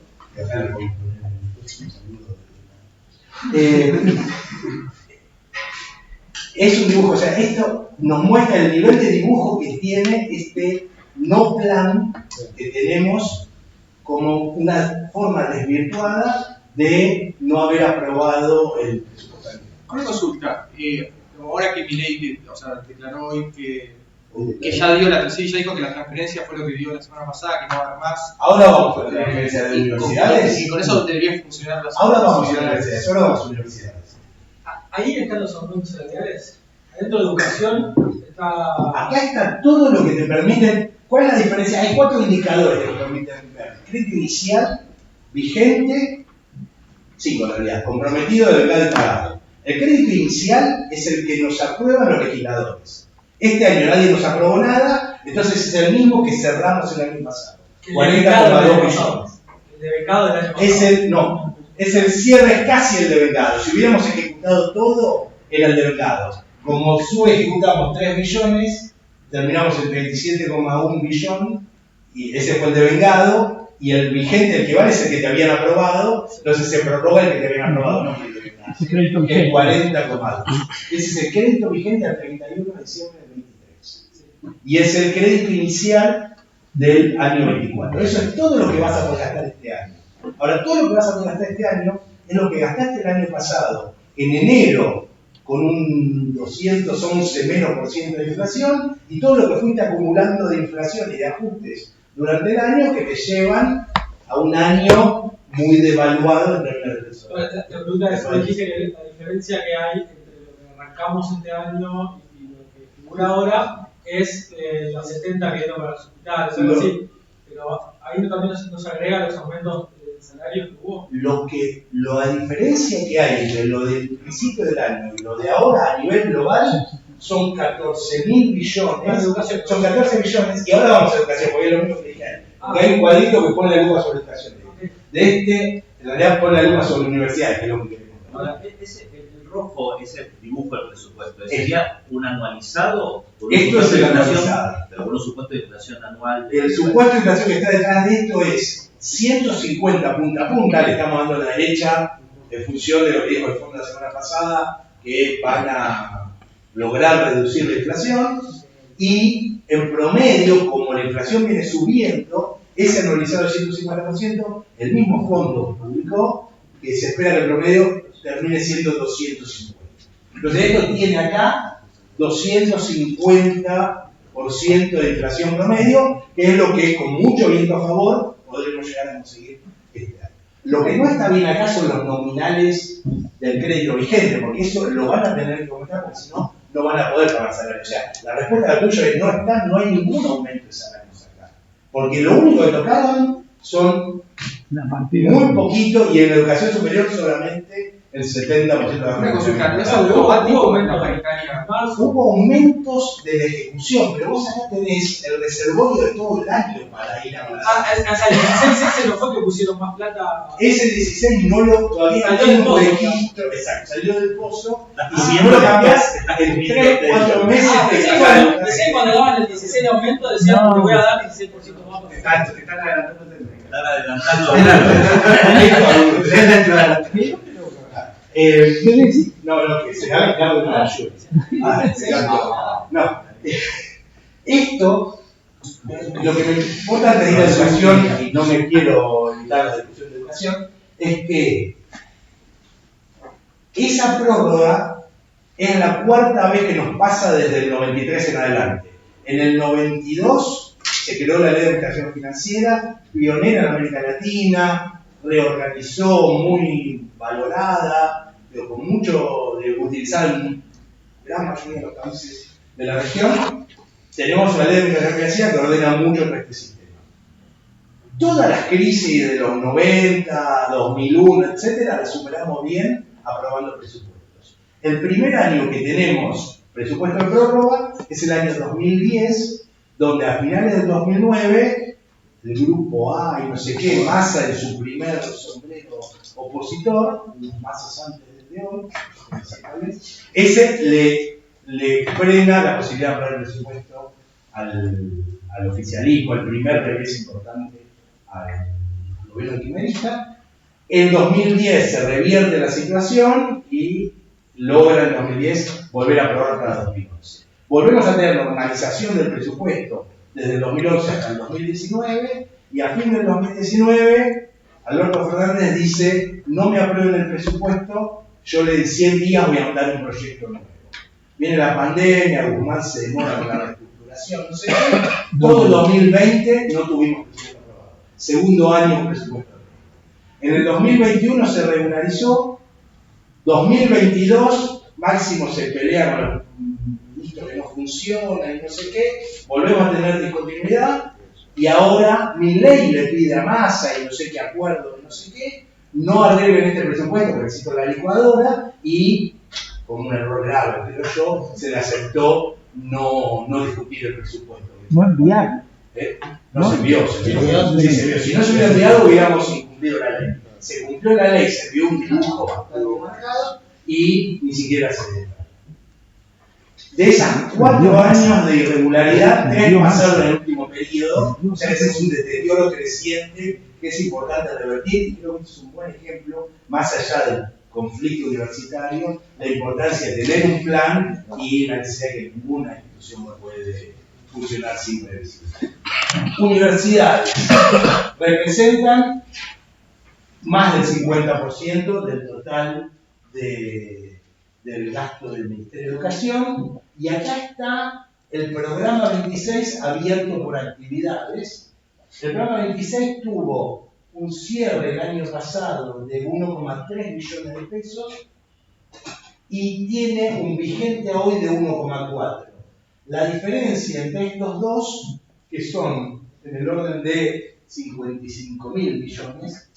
Es un dibujo, o sea, esto nos muestra el nivel de dibujo que tiene este no plan que tenemos como una forma desvirtuada de no haber aprobado el presupuesto. Una consulta, ahora que Milei declaró hoy que ya dio ya dijo que la transferencia fue lo que dio la semana pasada, que no va a haber más. Ahora vamos con la transferencia de universidades. Y con eso debería funcionar la Ahora vamos a universidades, ahora vamos a universidades. Ahí están los aumentos salariales. Adentro de educación está. Acá está todo lo que te permiten. ¿Cuál es la diferencia? Hay 4 indicadores que te permiten ver. Crédito inicial, vigente, 5 en realidad, comprometido, devengado y pagado. El crédito inicial es el que nos aprueban los legisladores. Este año nadie nos aprobó nada, entonces es el mismo que cerramos el año pasado. 40,2 billones. El devengado del año pasado. Es el cierre, es casi el devengado. Si hubiéramos ejecutado todo, era el devengado. Como subejecutamos 3 billones, terminamos en 27,1 billón, y ese fue el devengado, y el vigente, el que vale, es el que te habían aprobado, entonces se prorroga el que te habían aprobado, no el devengado. Que es 40,2. Ese es el crédito vigente al 31 de diciembre del 23. Y es el crédito inicial del año 24. Eso es todo lo que vas a poder gastar este año. Ahora, todo lo que vas a poder gastar este año es lo que gastaste el año pasado, en enero, con un 211 menos por ciento de inflación, y todo lo que fuiste acumulando de inflación y de ajustes durante el año que te llevan a un año muy devaluado en términos de peso. La pregunta es, dijiste que la diferencia que hay entre lo que arrancamos este año y lo que figura ahora es los 70 que dieron para los hospitales, algo así. Pero ahí también nos agrega los aumentos de salarios que hubo. La diferencia que hay entre lo del principio del año y lo de ahora a nivel global son 14.000 billones. Son 14 billones, y ahora vamos a educación, porque es lo mismo que dije. Porque hay un cuadrito que pone la lupa sobre educación. En realidad pone la lupa sobre universidades, que es lo que queremos. Ahora, el rojo, ese dibujo del presupuesto, ¿sería un anualizado? Esto es el anualizado. Pero con un supuesto de inflación anual. El supuesto de inflación que está detrás de esto es 150 punta a punta, le estamos dando a la derecha en función de lo que dijo el fondo la semana pasada, que van a lograr reducir la inflación, y en promedio, como la inflación viene subiendo, ese anualizado del 150%, el mismo fondo publicó que se espera que el promedio termine siendo 250. Entonces esto tiene acá 250% de inflación promedio, que es lo que con mucho viento a favor podremos llegar a conseguir este año. Lo que no está bien acá son los nominales del crédito vigente, porque eso lo van a tener que aumentar, porque si no, no van a poder pagar salarios. O sea, la respuesta a la tuya es no hay ningún aumento de salarios acá. Porque lo único que tocaron son muy poquito, y en la educación superior solamente el 70% de la Una consulta, ¿no es remuneración. automático o es una paritaria? Hubo aumentos de la ejecución, pero vos acá tenés el reservorio de todo el año para ir a Hasta el 16 ese no fue que pusieron más plata. Ese 16 no lo, todavía Salió no del hay un pozo. registro, exacto, salió del pozo, y si no lo cambiás, en 3, 4 meses te Decían cuando daban el 16 de aumento, decían No. te voy a dar 16% más. Porque están adelantando el tema. Están adelantando. No, que se haga cargo de una ayuda. No. Esto, lo que me importa antes de ir a educación, y no me quiero evitar la discusión de educación, es que esa prórroga es la cuarta vez que nos pasa desde el 93 en adelante. En el 92 se creó la Ley de Administración Financiera, pionera en América Latina, reorganizó, muy valorada, pero con mucho de utilizar en gran mayoría de los países de la región. Tenemos una Ley de Administración Financiera que ordena mucho nuestro sistema. Todas las crisis de los 90, 2001, etcétera, las superamos bien aprobando presupuestos. El primer año que tenemos presupuesto de prórroga es el año 2010, donde a finales del 2009 el grupo A y no sé qué, Massa en su primer sombrero opositor, Massa antes de hoy, ese le frena la posibilidad de aprobar el presupuesto al oficialismo, el primer revés importante al gobierno kirchnerista. En 2010 se revierte la situación y logra en 2010 volver a aprobar para 2011. Volvemos a tener normalización del presupuesto desde el 2011 hasta el 2019 y a fin del 2019 Alberto Fernández dice: no me aprueben el presupuesto, yo en 100 días voy a mandar un proyecto nuevo. Viene la pandemia, Guzmán se demora con la reestructuración, no sé qué. Todo el 2020 no tuvimos presupuesto aprobado. Segundo año presupuesto aprobado. En el 2021 se regularizó. 2022 Máximo se pelea con los ministros que no funcionan y no sé qué. Volvemos a tener discontinuidad. Y ahora Milei le pide a Massa y no sé qué acuerdo y no sé qué, no arreglen este presupuesto porque necesito la licuadora, y con un error grave, creo yo, se le aceptó no discutir el presupuesto. No enviar. No se envió, se envió. Sí, se envió. Si no se hubiera enviado, hubiéramos incumplido la ley. Se cumplió la ley, se envió un dibujo bastante marcado y ni siquiera se le. De esas 4 años de irregularidad, 3 pasaron en el último periodo, o sea, ese es un deterioro creciente que es importante revertir, y creo que este es un buen ejemplo, más allá del conflicto universitario, la importancia de tener un plan y la necesidad de que ninguna institución puede funcionar sin previsión. Universidades representan más del 50% del total del gasto del Ministerio de Educación, y acá está el programa 26 abierto por actividades. El programa 26 tuvo un cierre el año pasado de 1,3 millones de pesos y tiene un vigente hoy de 1,4. La diferencia entre estos dos, que son en el orden de 55.000 millones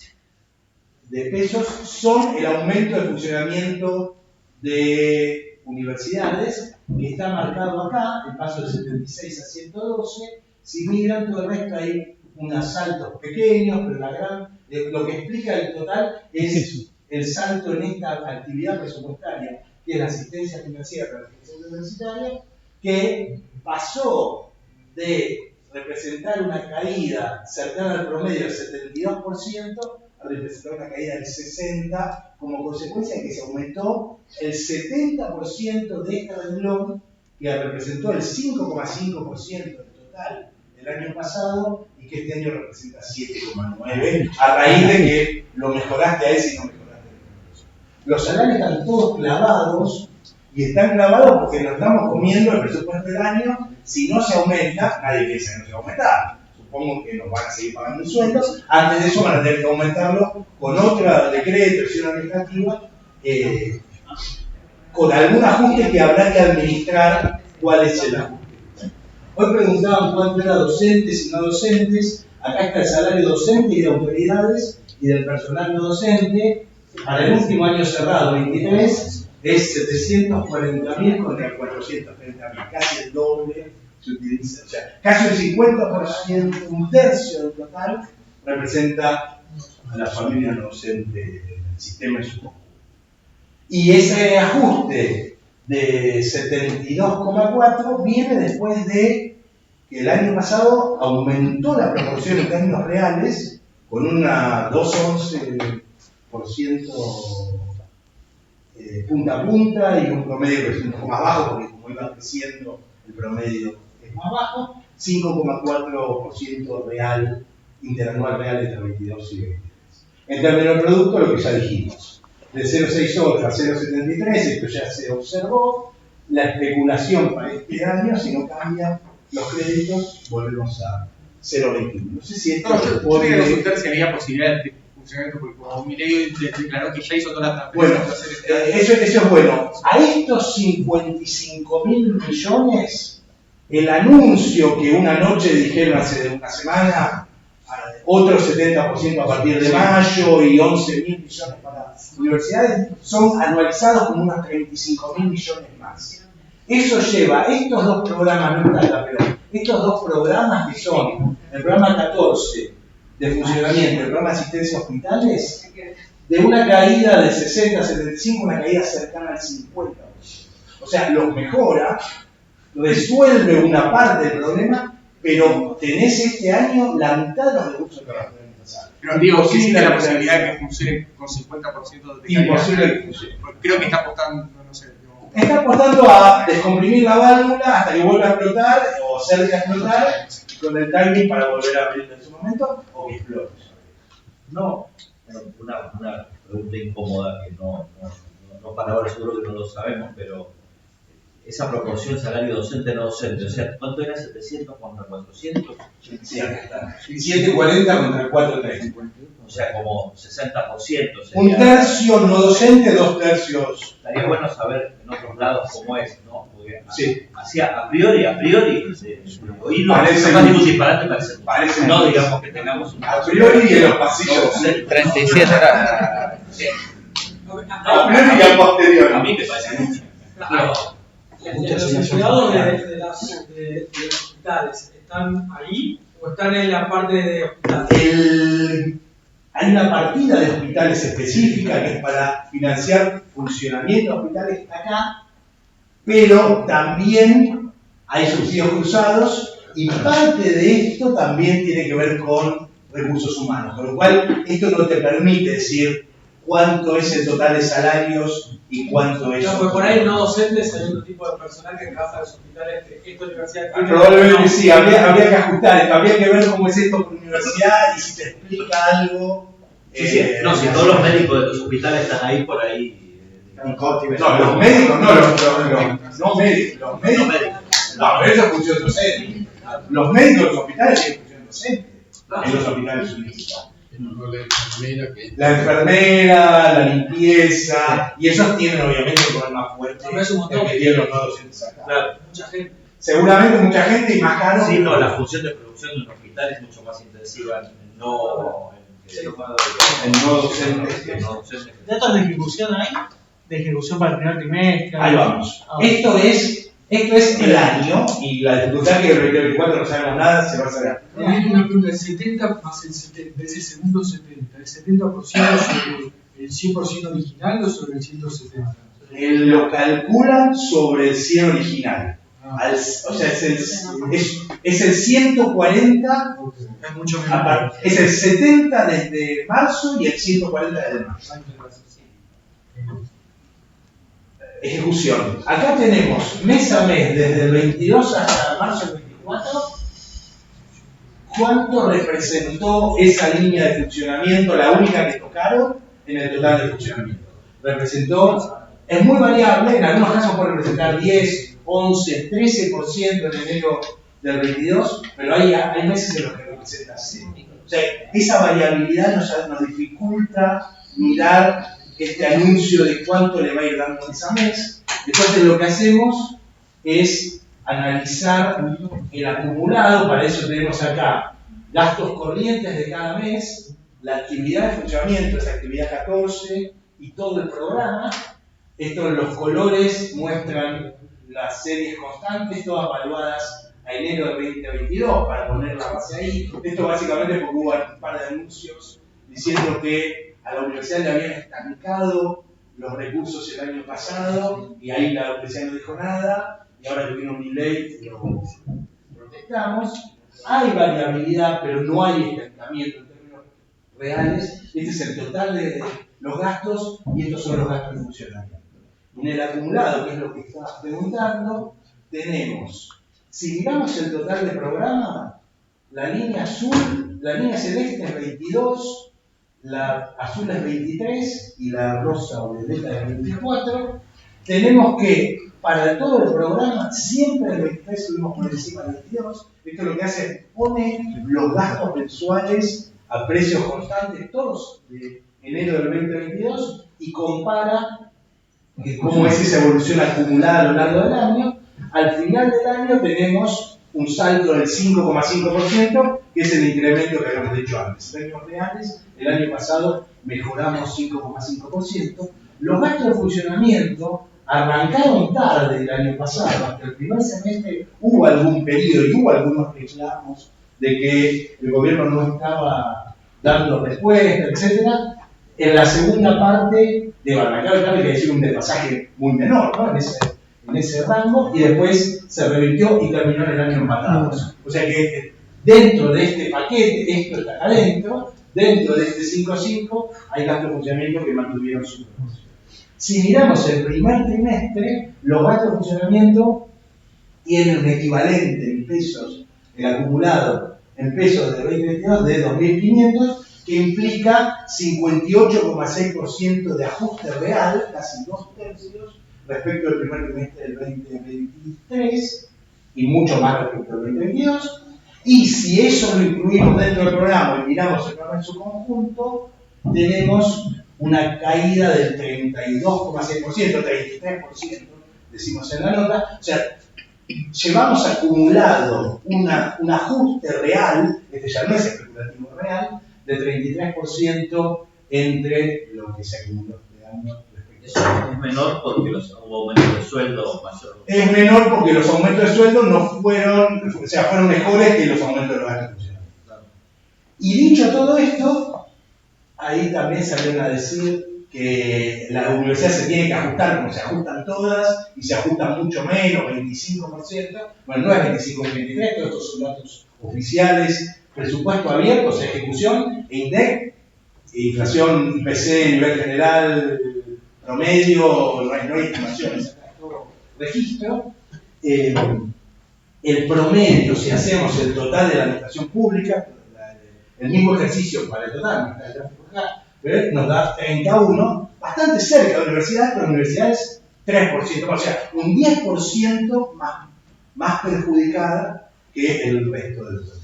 de pesos, son el aumento de funcionamiento de universidades, que está marcado acá, el paso de 76 a 112. Si miran todo el resto hay unos saltos pequeños, pero lo que explica el total es el salto en esta actividad presupuestaria, que es la asistencia financiera para la gestión universitaria, que pasó de representar una caída cercana al promedio del 72% a representar una caída del 60%, como consecuencia de que se aumentó el 70% de esta renglón, que representó el 5,5% del total del año pasado y que este año representa 7,9%, a raíz de que lo mejoraste a ese y no mejoraste a ese. Los salarios están todos clavados, y están clavados porque nos estamos comiendo el presupuesto del año. Si no se aumenta, nadie piensa que no se va a aumentar. Supongo que nos van a seguir pagando sueldos. Antes de eso van a tener que aumentarlo con otro decreto, acción administrativa, con algún ajuste que habrá que administrar cuál es el ajuste. Hoy preguntaban cuánto era docentes y no docentes. Acá está el salario docente y de autoridades y del personal no docente. Para el último año cerrado, 23, es 740.000 contra 430.000, casi el doble se utiliza. O sea, casi el 50%, un tercio del total, representa a la familia no docente del sistema en su conjunto. Y ese ajuste de 72,4 viene después de que el año pasado aumentó la proporción en términos reales con una 2,11% punta a punta y un promedio que es un poco más bajo porque como iba creciendo el promedio es más bajo, 5,4% real, interanual real entre 22 y 23. En términos de producto, lo que ya dijimos, de 0,68 a 0,73, esto ya se observó, la especulación para este año, si no cambian los créditos, volvemos a 0,21. No sé si esto yo quería consultar si había posibilidad de funcionamiento, porque como Milei declaró que ya hizo todas las transferencias. Bueno, eso es bueno. A estos 55.000 millones, el anuncio que una noche dijeron hace una semana, otro 70% a partir de mayo y 11.000 millones para universidades, son anualizados como unos 35.000 millones más. Eso lleva estos dos programas, no está, pero estos dos programas que son el programa 14 de funcionamiento, el programa de asistencia a hospitales, de una caída de 60 a 75, una caída cercana al 50%. O sea, los mejora, resuelve una parte del problema, pero tenés este año la mitad de los recursos que vas a tener que pasar. Pero digo, sí existe la posibilidad de que funcione con 50% de imposible que funcione. Creo que está apostando, no sé. Está apostando a descomprimir la válvula hasta que vuelva a explotar, o cerca de explotar, con el timing para volver a abrirla en su momento, o que explote. No, una pregunta incómoda que no para ahora seguro que no lo sabemos, pero esa proporción salario docente-no docente, o sea, ¿cuánto era? ¿700 contra 400? Sí, acá está. 740 contra 430. O sea, como 60%. Sería, un tercio no docente, dos tercios. Estaría bueno saber en otros lados cómo es, ¿no? Porque sí. Así a priori, oírlo parece más ningún disparate parece no digamos que tengamos un... A priori y en los pasillos. 37 era... A priori y a posteriori. A mí me parece mucho. ¿Los empleados de los hospitales están ahí o están en la parte de hospitales? Hay una partida de hospitales específica que es para financiar funcionamiento de hospitales que está acá, pero también hay subsidios cruzados y parte de esto también tiene que ver con recursos humanos, con lo cual esto no te permite decir cuánto es el total de salarios y cuánto es... No, pues por ahí no docentes hay otro tipo de personal que trabaja en los hospitales que esta universidad... Probablemente sí, habría que ajustar esto, habría que ver cómo es esto con la universidad y si te explica algo... Sí, no, si todos los médicos de los hospitales están ahí, por ahí... No, los médicos no, los médicos. No, pero eso es función docente. Los médicos de los hospitales tienen función docente en los hospitales universitarios. La enfermera, la limpieza, y esos tienen obviamente un problema fuerte que tienen los no docentes acá. Claro. Mucha gente. Seguramente mucha gente y más caro. Sí, no, la función de producción de un hospital es mucho más intensiva en no docentes. ¿Datos de ejecución hay? ¿De ejecución para el primer trimestre? Ahí vamos. Esto es el año y la dificultad que el 2024 no sabemos nada se va a saber. Una pregunta, el 70 más el 70, de ese segundo 70, ¿el 70% sobre el 100% original o sobre el 170? Lo calculan sobre el 100 original. O sea, es el 140, es mucho menos. Es el 70 desde marzo y el 140 desde marzo. Ejecución. Acá tenemos mes a mes, desde el 22 hasta marzo del 24, cuánto representó esa línea de funcionamiento, la única que tocaron, en el total de funcionamiento. Representó, es muy variable, en algunos casos puede representar 10, 11, 13% en enero del 22, pero hay meses en los que representa 0. O sea, esa variabilidad nos dificulta mirar este anuncio de cuánto le va a ir dando mes a mes. Entonces lo que hacemos es analizar el acumulado, para eso tenemos acá gastos corrientes de cada mes, la actividad de funcionamiento, esa actividad 14, y todo el programa. Los colores muestran las series constantes, todas evaluadas a enero de 2022, para poner la base ahí. Esto básicamente porque hubo un par de anuncios diciendo que a la universidad le habían estancado los recursos el año pasado, y ahí la universidad no dijo nada, y ahora que vino mi ley lo protestamos. Hay variabilidad, pero no hay estancamiento en términos reales. Este es el total de los gastos, y estos son los gastos de funcionamiento. En el acumulado, que es lo que estabas preguntando, tenemos, si miramos el total de programa, la línea azul, la línea celeste es 22, la azul es 23 y la rosa o violeta es 24. Tenemos que, para todo el programa, siempre el 23 subimos por encima del 22. Esto lo que hace es pone los gastos mensuales a precios constantes, todos de enero del 2022, y compara cómo es esa evolución acumulada a lo largo del año. Al final del año tenemos un salto del 5,5%, que es el incremento que habíamos dicho antes. En términos reales, el año pasado mejoramos 5,5%. Los gastos de funcionamiento arrancaron tarde el año pasado. Hasta el primer semestre hubo algún periodo y hubo algunos reclamos de que el gobierno no estaba dando respuesta, etc. En la segunda parte, de arrancar tarde, que decir un desfasaje muy menor, ¿no? En ese rango, y después se revirtió y terminó en el año empatados. O sea que dentro de este paquete, esto está acá adentro, dentro de este 5,5 hay gastos de funcionamiento que mantuvieron su proporción. Si miramos el primer trimestre, los gastos de funcionamiento tienen un equivalente en pesos, el acumulado en pesos de 2022 de 2.500, que implica 58,6% de ajuste real, casi 2/3, respecto al primer trimestre del 2023 y mucho más respecto al 2022. Y si eso lo incluimos dentro del programa y miramos el programa en su conjunto, tenemos una caída del 32,6%, 33%, decimos en la nota. O sea, llevamos acumulado un ajuste real, este ya no es especulativo real, de 33% entre lo que se acumuló este año. Eso es menor porque hubo aumentos de sueldo mayor. Es menor porque los aumentos de sueldo no fueron, o sea, fueron mejores que los aumentos de los gastos funcionales. Y dicho todo esto, ahí también salieron a decir que la universidad se tiene que ajustar, como se ajustan todas, y se ajustan mucho menos, 25%. Bueno, no es 25 es 23, todos estos son datos oficiales, presupuesto abierto, o sea, ejecución, e INDEC, inflación IPC a nivel general, promedio, no hay estimaciones, acá es todo registro. El promedio, si hacemos el total de la administración pública, el mismo ejercicio para el total, nos da 31, bastante cerca de la universidad, pero la universidad es 3%, o sea, un 10% más perjudicada que el resto del total.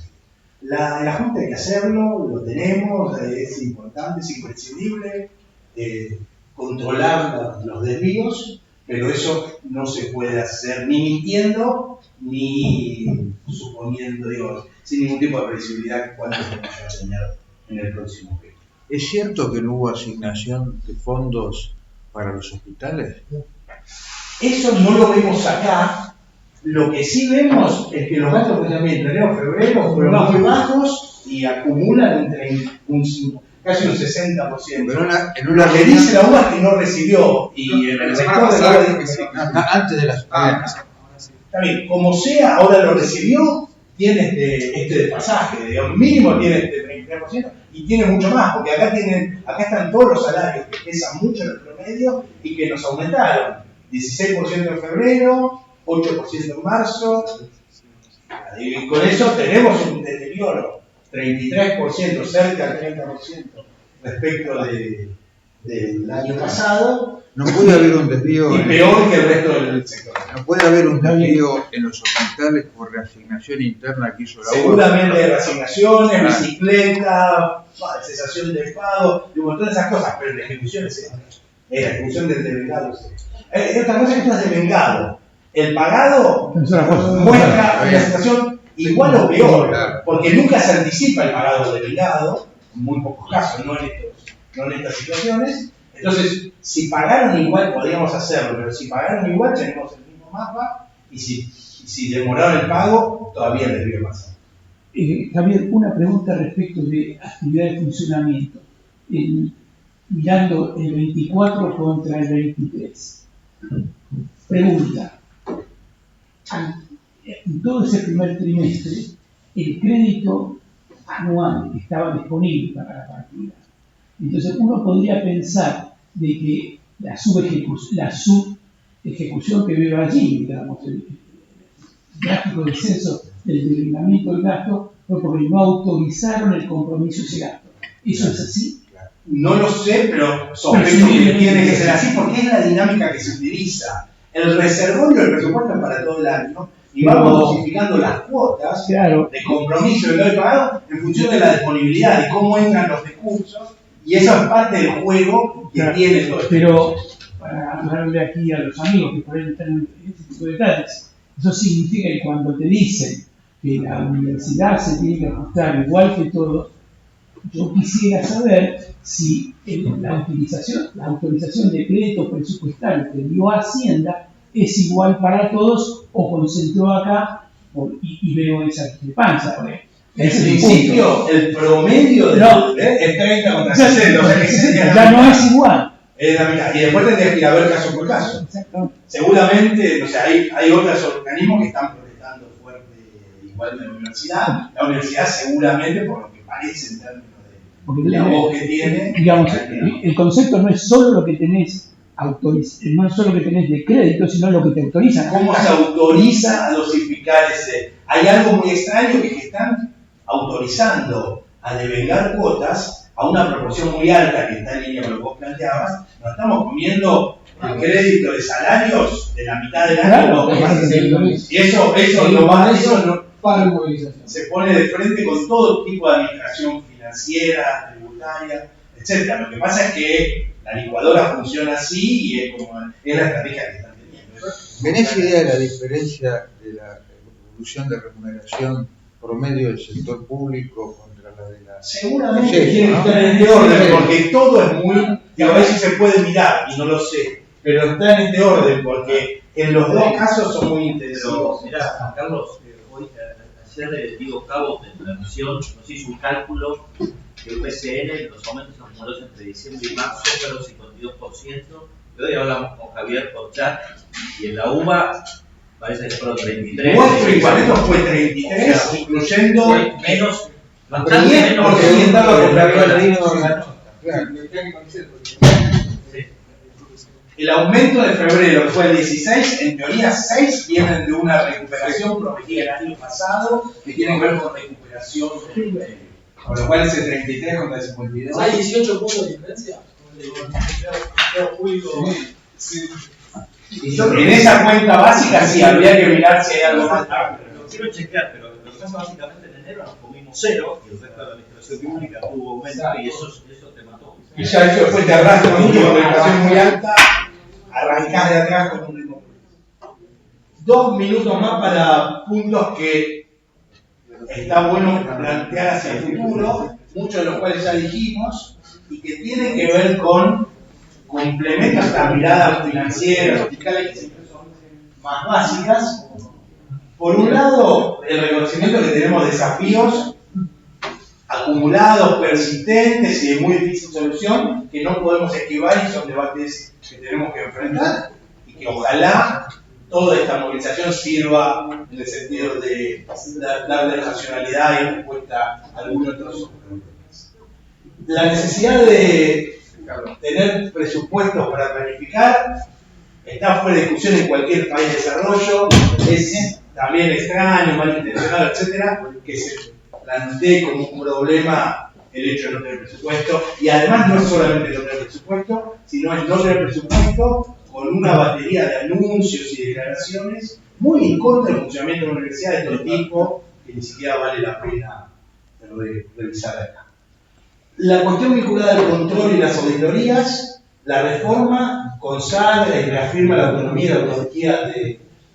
El ajuste hay que hacerlo, lo tenemos, es importante, es imprescindible, controlar los desvíos, pero eso no se puede hacer ni mintiendo ni suponiendo, digo, sin ningún tipo de previsibilidad cuánto se va a tener en el próximo periodo. ¿Es cierto que no hubo asignación de fondos para los hospitales? Eso no lo vemos acá. Lo que sí vemos es que los gastos de funcionamiento en enero-febrero fueron muy bajos y acumulan casi un 60%. Pero lo que dice la UBA es que no recibió, y en el sector de la antes de las está bien, como sea, ahora lo recibió, tiene este desfasaje, digamos, mínimo tiene este 33%, y tiene mucho más, porque acá están todos los salarios que pesan mucho en el promedio y que nos aumentaron. 16% en febrero, 8% en marzo, y con eso tenemos un deterioro, 33%, cerca del 30% respecto del año pasado. No puede haber un desvío. Y peor que el resto del sector. No puede haber un desvío en los hospitales por reasignación interna que hizo la UBA. Seguramente reasignaciones, bicicleta, cesación de pago, y un montón de esas cosas, pero la ejecución es la ejecución del devengado. Otra cosa es que esto es devengado. El pagado muestra una situación igual o peor, porque nunca se anticipa el pagado devengado, en muy pocos casos, no en estas situaciones. Entonces, si pagaron igual, podríamos hacerlo, pero si pagaron igual, tenemos el mismo mapa, y si demoraron el pago, todavía les debe pasar. Javier, una pregunta respecto de actividad de funcionamiento. Mirando el 24 contra el 23. Pregunta. En todo ese primer trimestre, el crédito anual que estaba disponible para la partida. Entonces uno podría pensar de que la subejecución que veo allí, digamos, el gráfico descenso del debilitamiento del gasto, fue porque no autorizaron el compromiso de ese gasto. ¿Eso es así? No lo sé, pero sospecho que tiene que ser así porque es la dinámica que se utiliza. El reservorio del presupuesto es para todo el año y vamos dosificando las cuotas de compromiso de lo pagado en función de la disponibilidad, de cómo entran los recursos, y eso es parte del juego que tiene todo esto. Pero, para hablarle aquí a los amigos que por ahí están en este tipo de detalles, eso significa que cuando te dicen que la universidad se tiene que ajustar igual que todo, yo quisiera saber si la autorización de crédito presupuestario que dio Hacienda es igual para todos o concentró acá y veo esa discrepancia. En principio, el promedio es 30 contra 60, o sea que ya no es igual. Es la mitad. Y después tendrías que ir a ver caso por caso. Seguramente, o sea, hay otros organismos que están protestando fuerte igual de la universidad. La universidad seguramente, por lo que parece en términos de la voz que tiene. Digamos, el concepto no es solo lo que tenés no es solo lo que tenés de crédito, sino lo que te autorizan. ¿Cómo se autoriza a dosificar ese? Hay algo muy extraño que están autorizando a devengar cuotas a una proporción muy alta que está en línea con lo que vos planteabas. Nos estamos comiendo el crédito de salarios de la mitad del año. Y eso no para movilización. Se pone de frente con todo tipo de administración financiera, tributaria, etc. Lo que pasa es que la licuadora funciona así y es la estrategia que están teniendo. ¿Tenés idea de la diferencia de la evolución de remuneración promedio del sector público contra la de la... Seguramente tiene que estar en este orden, porque todo es muy... a veces se puede mirar, y no lo sé, pero está en este orden, porque en los dos casos son muy intensivos. Mirá, Juan Carlos, ayer Diego Cabo de la Nación nos hizo un cálculo que el PCN, los aumentos acumulados entre diciembre y marzo fueron 52%, y hoy hablamos con Javier por chat, y en la UBA parece que fueron 33%. Nuestro igualeto fue 33%, incluyendo menos, bastante menos. Porque ahí estaba comprando el aumento de febrero, que fue el 16, en teoría 6 vienen de una recuperación prometida el año pasado, que tiene que ver con recuperación, con lo cual es el 33 contra el 52. ¿Hay 18 puntos de diferencia? En esa cuenta básica sí habría que mirar si hay algo más tarde. Quiero chequear, pero lo que pasa básicamente en enero nos comimos 0 y el resto de la administración pública tuvo aumento y eso te mató. Y ya eso después te arrastra mucho con una inflación muy alta, arrancás de atrás con un ritmo. 2 minutos más para puntos que está bueno plantear hacia el futuro, muchos de los cuales ya dijimos, y que tienen que ver con complementos a estas miradas financieras, fiscales, que siempre son más básicas. Por un lado, el reconocimiento que tenemos desafíos acumulados, persistentes y de muy difícil solución, que no podemos esquivar y son debates que tenemos que enfrentar y que ojalá toda esta movilización sirva en el sentido de darle racionalidad y respuesta a algunos otros problemas. La necesidad de tener presupuestos para planificar está fuera de discusión en cualquier país de desarrollo, es también extraño, malintencionado, etcétera, que se plantee como un problema el hecho de no tener presupuesto, y además no es solamente no tener presupuesto, sino es no tener presupuesto con una batería de anuncios y declaraciones muy en contra del funcionamiento de una universidad de todo tipo, que ni siquiera vale la pena revisar acá. La cuestión vinculada al control y las auditorías, la reforma consagra y reafirma la autonomía y la autonomía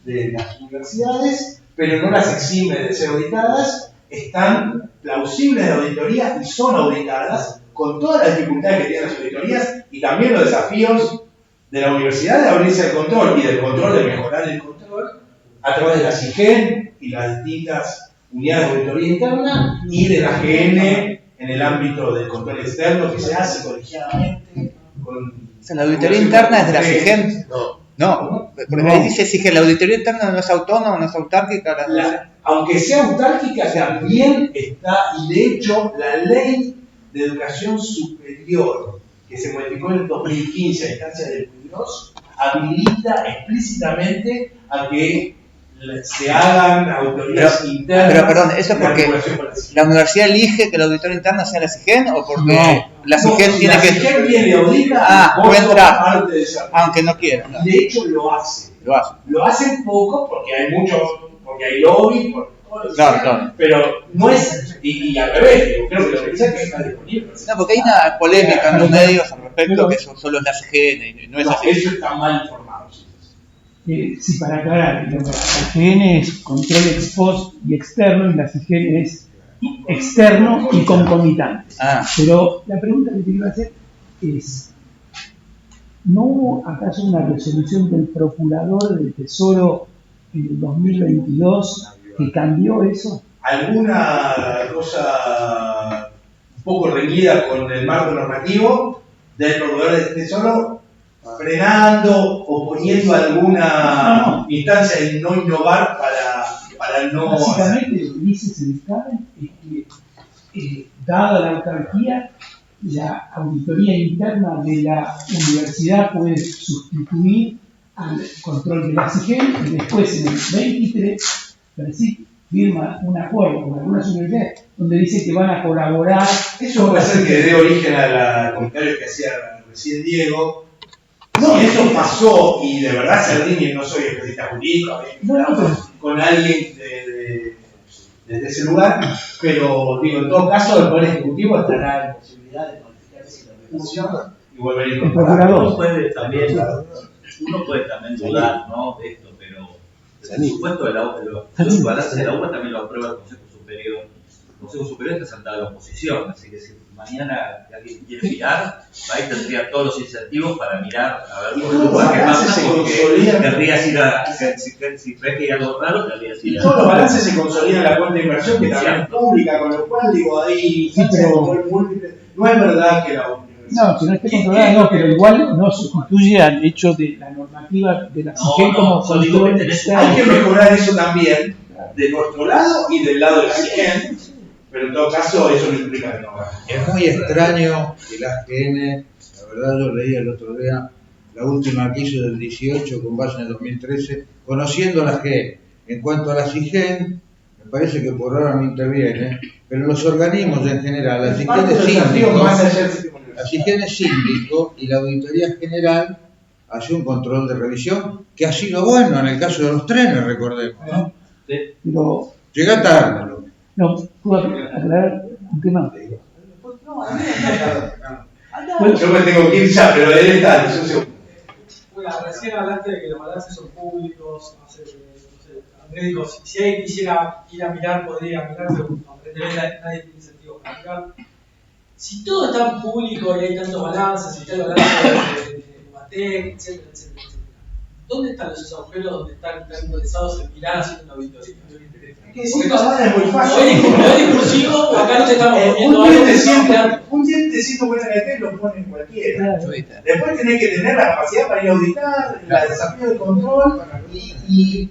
de las universidades, pero no las exime de ser auditadas, están plausibles de auditoría y son auditadas con todas las dificultades que tienen las auditorías y también los desafíos de la universidad de abrirse al control y del control de mejorar el control a través de la SIGEN y las distintas unidades de auditoría interna y de la GN en el ámbito del control externo que se hace colegiadamente con... O sea, la auditoría interna es de la SIGEN. No, porque ahí dice SIGEN, la auditoría interna no es autónoma, no es autárquica. Aunque sea autárquica, también está, y de hecho, la ley de educación superior, que se modificó en el 2015 a instancia del PUIROS, habilita explícitamente a que se hagan auditorías internas. Pero perdón, ¿eso porque la universidad elige que la auditoría interna sea la SIGEN o porque la SIGEN tiene que... La SIGEN viene y audita, puede entrar, parte de esa... aunque no quiera. De hecho, lo hace. Lo hacen poco porque hay mucho, porque hay lobby, claro. Pero no es, y al revés, yo creo que lo que dice es que está disponible. No, porque hay una polémica en los medios al respecto que eso solo es la SIGEN y no es así. Eso está mal informado. Sí, para aclarar, la SIGEN es control ex post y externo y la SIGEN es externo y concomitante. Pero la pregunta que te iba a hacer es, ¿no hubo acaso una resolución del Procurador del Tesoro en el 2022 que cambió eso? Alguna cosa un poco reñida con el marco normativo del Procurador del Tesoro, frenando o poniendo alguna instancia de no innovar para no... Básicamente lo que dice ese dictamen es que, dada la autarquía, la auditoría interna de la universidad puede sustituir al control de la SIGEN y después en el 23 firma un acuerdo con algunas universidades donde dice que van a colaborar. Eso puede ser que dé origen a los comentarios que hacía recién Diego. No, eso pasó y de verdad Sardini, no soy especialista jurídico, con alguien de ese lugar, pero digo, en todo caso el Poder Ejecutivo estará en posibilidad de modificar esa interpretación y volver a incorporar. Uno puede también dudar, ¿no?, de esto, pero el supuesto de los balances de la UBA también lo aprueba el Consejo Superior. El Consejo Superior está sentado a la oposición, así que si mañana alguien quiere mirar, ahí tendría todos los incentivos para mirar a ver por el lugar que pasa, porque querrías ir a, si ves que hay algo raro, querrías ir a... Todos los balances se consolidan en la cuenta de inversión, que también es pública, con lo cual, digo, ahí no es verdad que la... No, si no esté controlada, no, pero igual no sustituye al hecho de la normativa de la SIGEN como control. Hay que mejorar eso también, de nuestro lado y del lado de la SIGEN, pero en todo caso eso no implica que no va. Es muy extraño que la GN, la verdad yo leí el otro día la última que hizo del 18 con base en el 2013, conociendo a la GN. En cuanto a la SIGEN, me parece que por ahora no interviene, pero los organismos en general, la SIGEN es síndico y la Auditoría General hace un control de revisión, que ha sido bueno en el caso de los trenes, recordemos, ¿no? Pero... Llega tarde. No, ¿puedo aclarar un tema? Yo me tengo que ir ya, pero él está. Bueno, recién hablaste de que los balances son públicos, no sé, Andrés dijo, si alguien quisiera ir a mirar, podría mirar, pero aparentemente nadie tiene incentivo para mirar. Si todo es tan público y hay tantos balances, y está el balance de Ubatec, etcétera, ¿dónde están esos agujeros donde están interesados en mirar haciendo una auditoría? Que decir cosas es muy fácil. ¿O es discursivo o acá no te estamos poniendo un diente de 140 lo ponen cualquiera. Después tenés que tener la capacidad para ir a auditar, el desafío de control y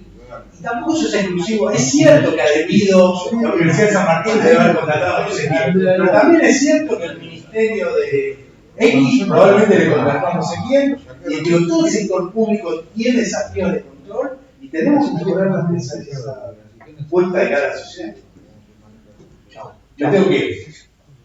tampoco eso es exclusivo. Es cierto que ha debido la Universidad de San Martín debe haber contratado a no sé quién, pero también es cierto que el Ministerio de X probablemente le contrató a no sé quién, y que todo el sector público tiene desafíos de control y tenemos que mejorar las necesidades puesta de cara a la sociedad. Yo tengo que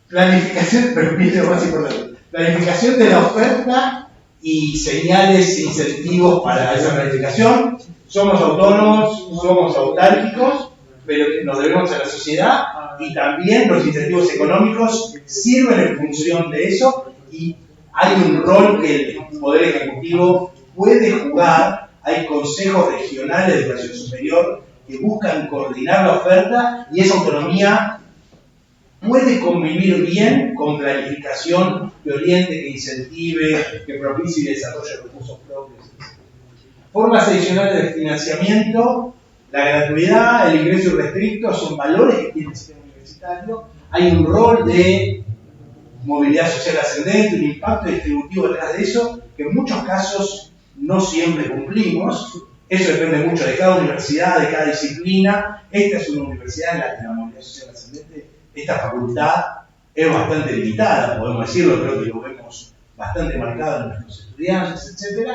planificación, pero lo más importante, planificación de la oferta y señales e incentivos para esa planificación. Somos autónomos, somos autárquicos, pero nos debemos a la sociedad y también los incentivos económicos sirven en función de eso y hay un rol que el Poder Ejecutivo puede jugar. Hay consejos regionales de educación superior que buscan coordinar la oferta y esa autonomía puede convivir bien con planificación que oriente, que incentive, que propicie y desarrolle recursos propios. Formas adicionales de financiamiento, la gratuidad, el ingreso irrestricto son valores que tiene el sistema universitario. Hay un rol de movilidad social ascendente, un impacto distributivo detrás de eso, que en muchos casos no siempre cumplimos. Eso depende mucho de cada universidad, de cada disciplina. Esta es una universidad en la que la movilidad social ascendente, esta facultad, es bastante limitada, podemos decirlo, creo que lo vemos bastante marcado en nuestros estudiantes, etc.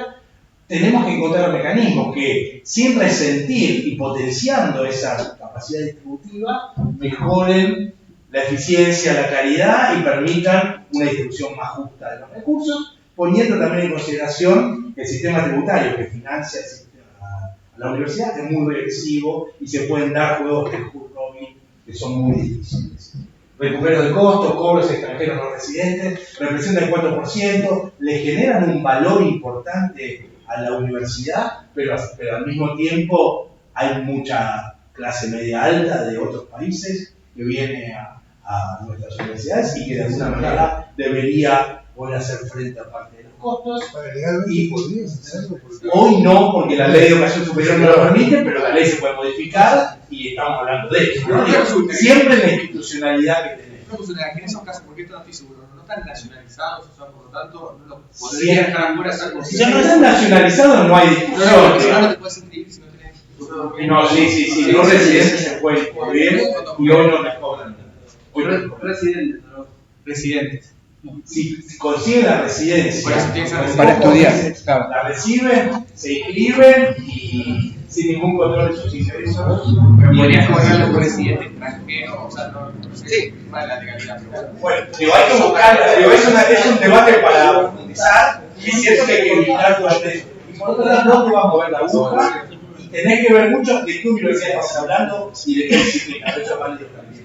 Tenemos que encontrar mecanismos que, sin resentir y potenciando esa capacidad distributiva, mejoren la eficiencia, la calidad y permitan una distribución más justa de los recursos, poniendo también en consideración que el sistema tributario que financia a la universidad es muy regresivo y se pueden dar juegos de Robin que son muy difíciles. Recupero de costos, cobros extranjeros no residentes, representan el 4%, le generan un valor importante a la universidad, pero al mismo tiempo hay mucha clase media alta de otros países que viene a nuestras universidades y que de alguna manera debería poder hacer frente a parte de los costos. Y hoy no, porque la ley de educación superior no lo permite, pero la ley se puede modificar y estamos hablando de eso, ¿no? Siempre la institucionalidad que tenemos. En esos casos, porque esto no estoy seguro, no están nacionalizados, o sea, por lo tanto, no lo podrían dejar afuera esa cosa. Si ya no están nacionalizados, no hay discusión. No te puedes inscribir si no tenés. No, sí, los residentes se pueden inscribir y hoy no les cobran. Residentes, ¿no? Residentes. Si consiguen la residencia para estudiar, claro, la reciben, se inscriben y sin ningún control de sus ingresos. Podrías cobrarle un residente extranjero, o sea, no sé, para la legalidad. Bueno, hay que buscar, es un debate para profundizar, y es cierto que hay que evitar todo esto. Y por otro lado, no te va a mover la aguja, y tenés que ver mucho de qué universidad estás hablando y de qué disciplina. Eso vale también.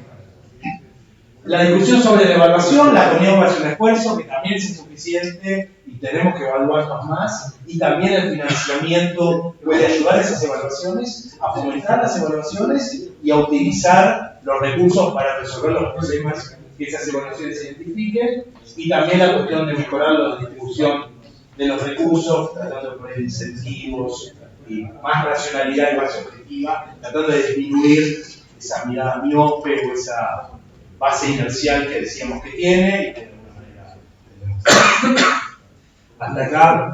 La discusión sobre la evaluación, la comunidad va a hacer un esfuerzo que también es insuficiente y tenemos que evaluarnos más, y también el financiamiento puede ayudar a esas evaluaciones, a fomentar las evaluaciones y a utilizar los recursos para resolver los problemas que esas evaluaciones identifiquen, y también la cuestión de mejorar la distribución de los recursos, tratando de poner incentivos y más racionalidad y más objetiva, tratando de disminuir esa mirada miope o esa base inercial que decíamos que tiene y que de alguna manera hasta acá.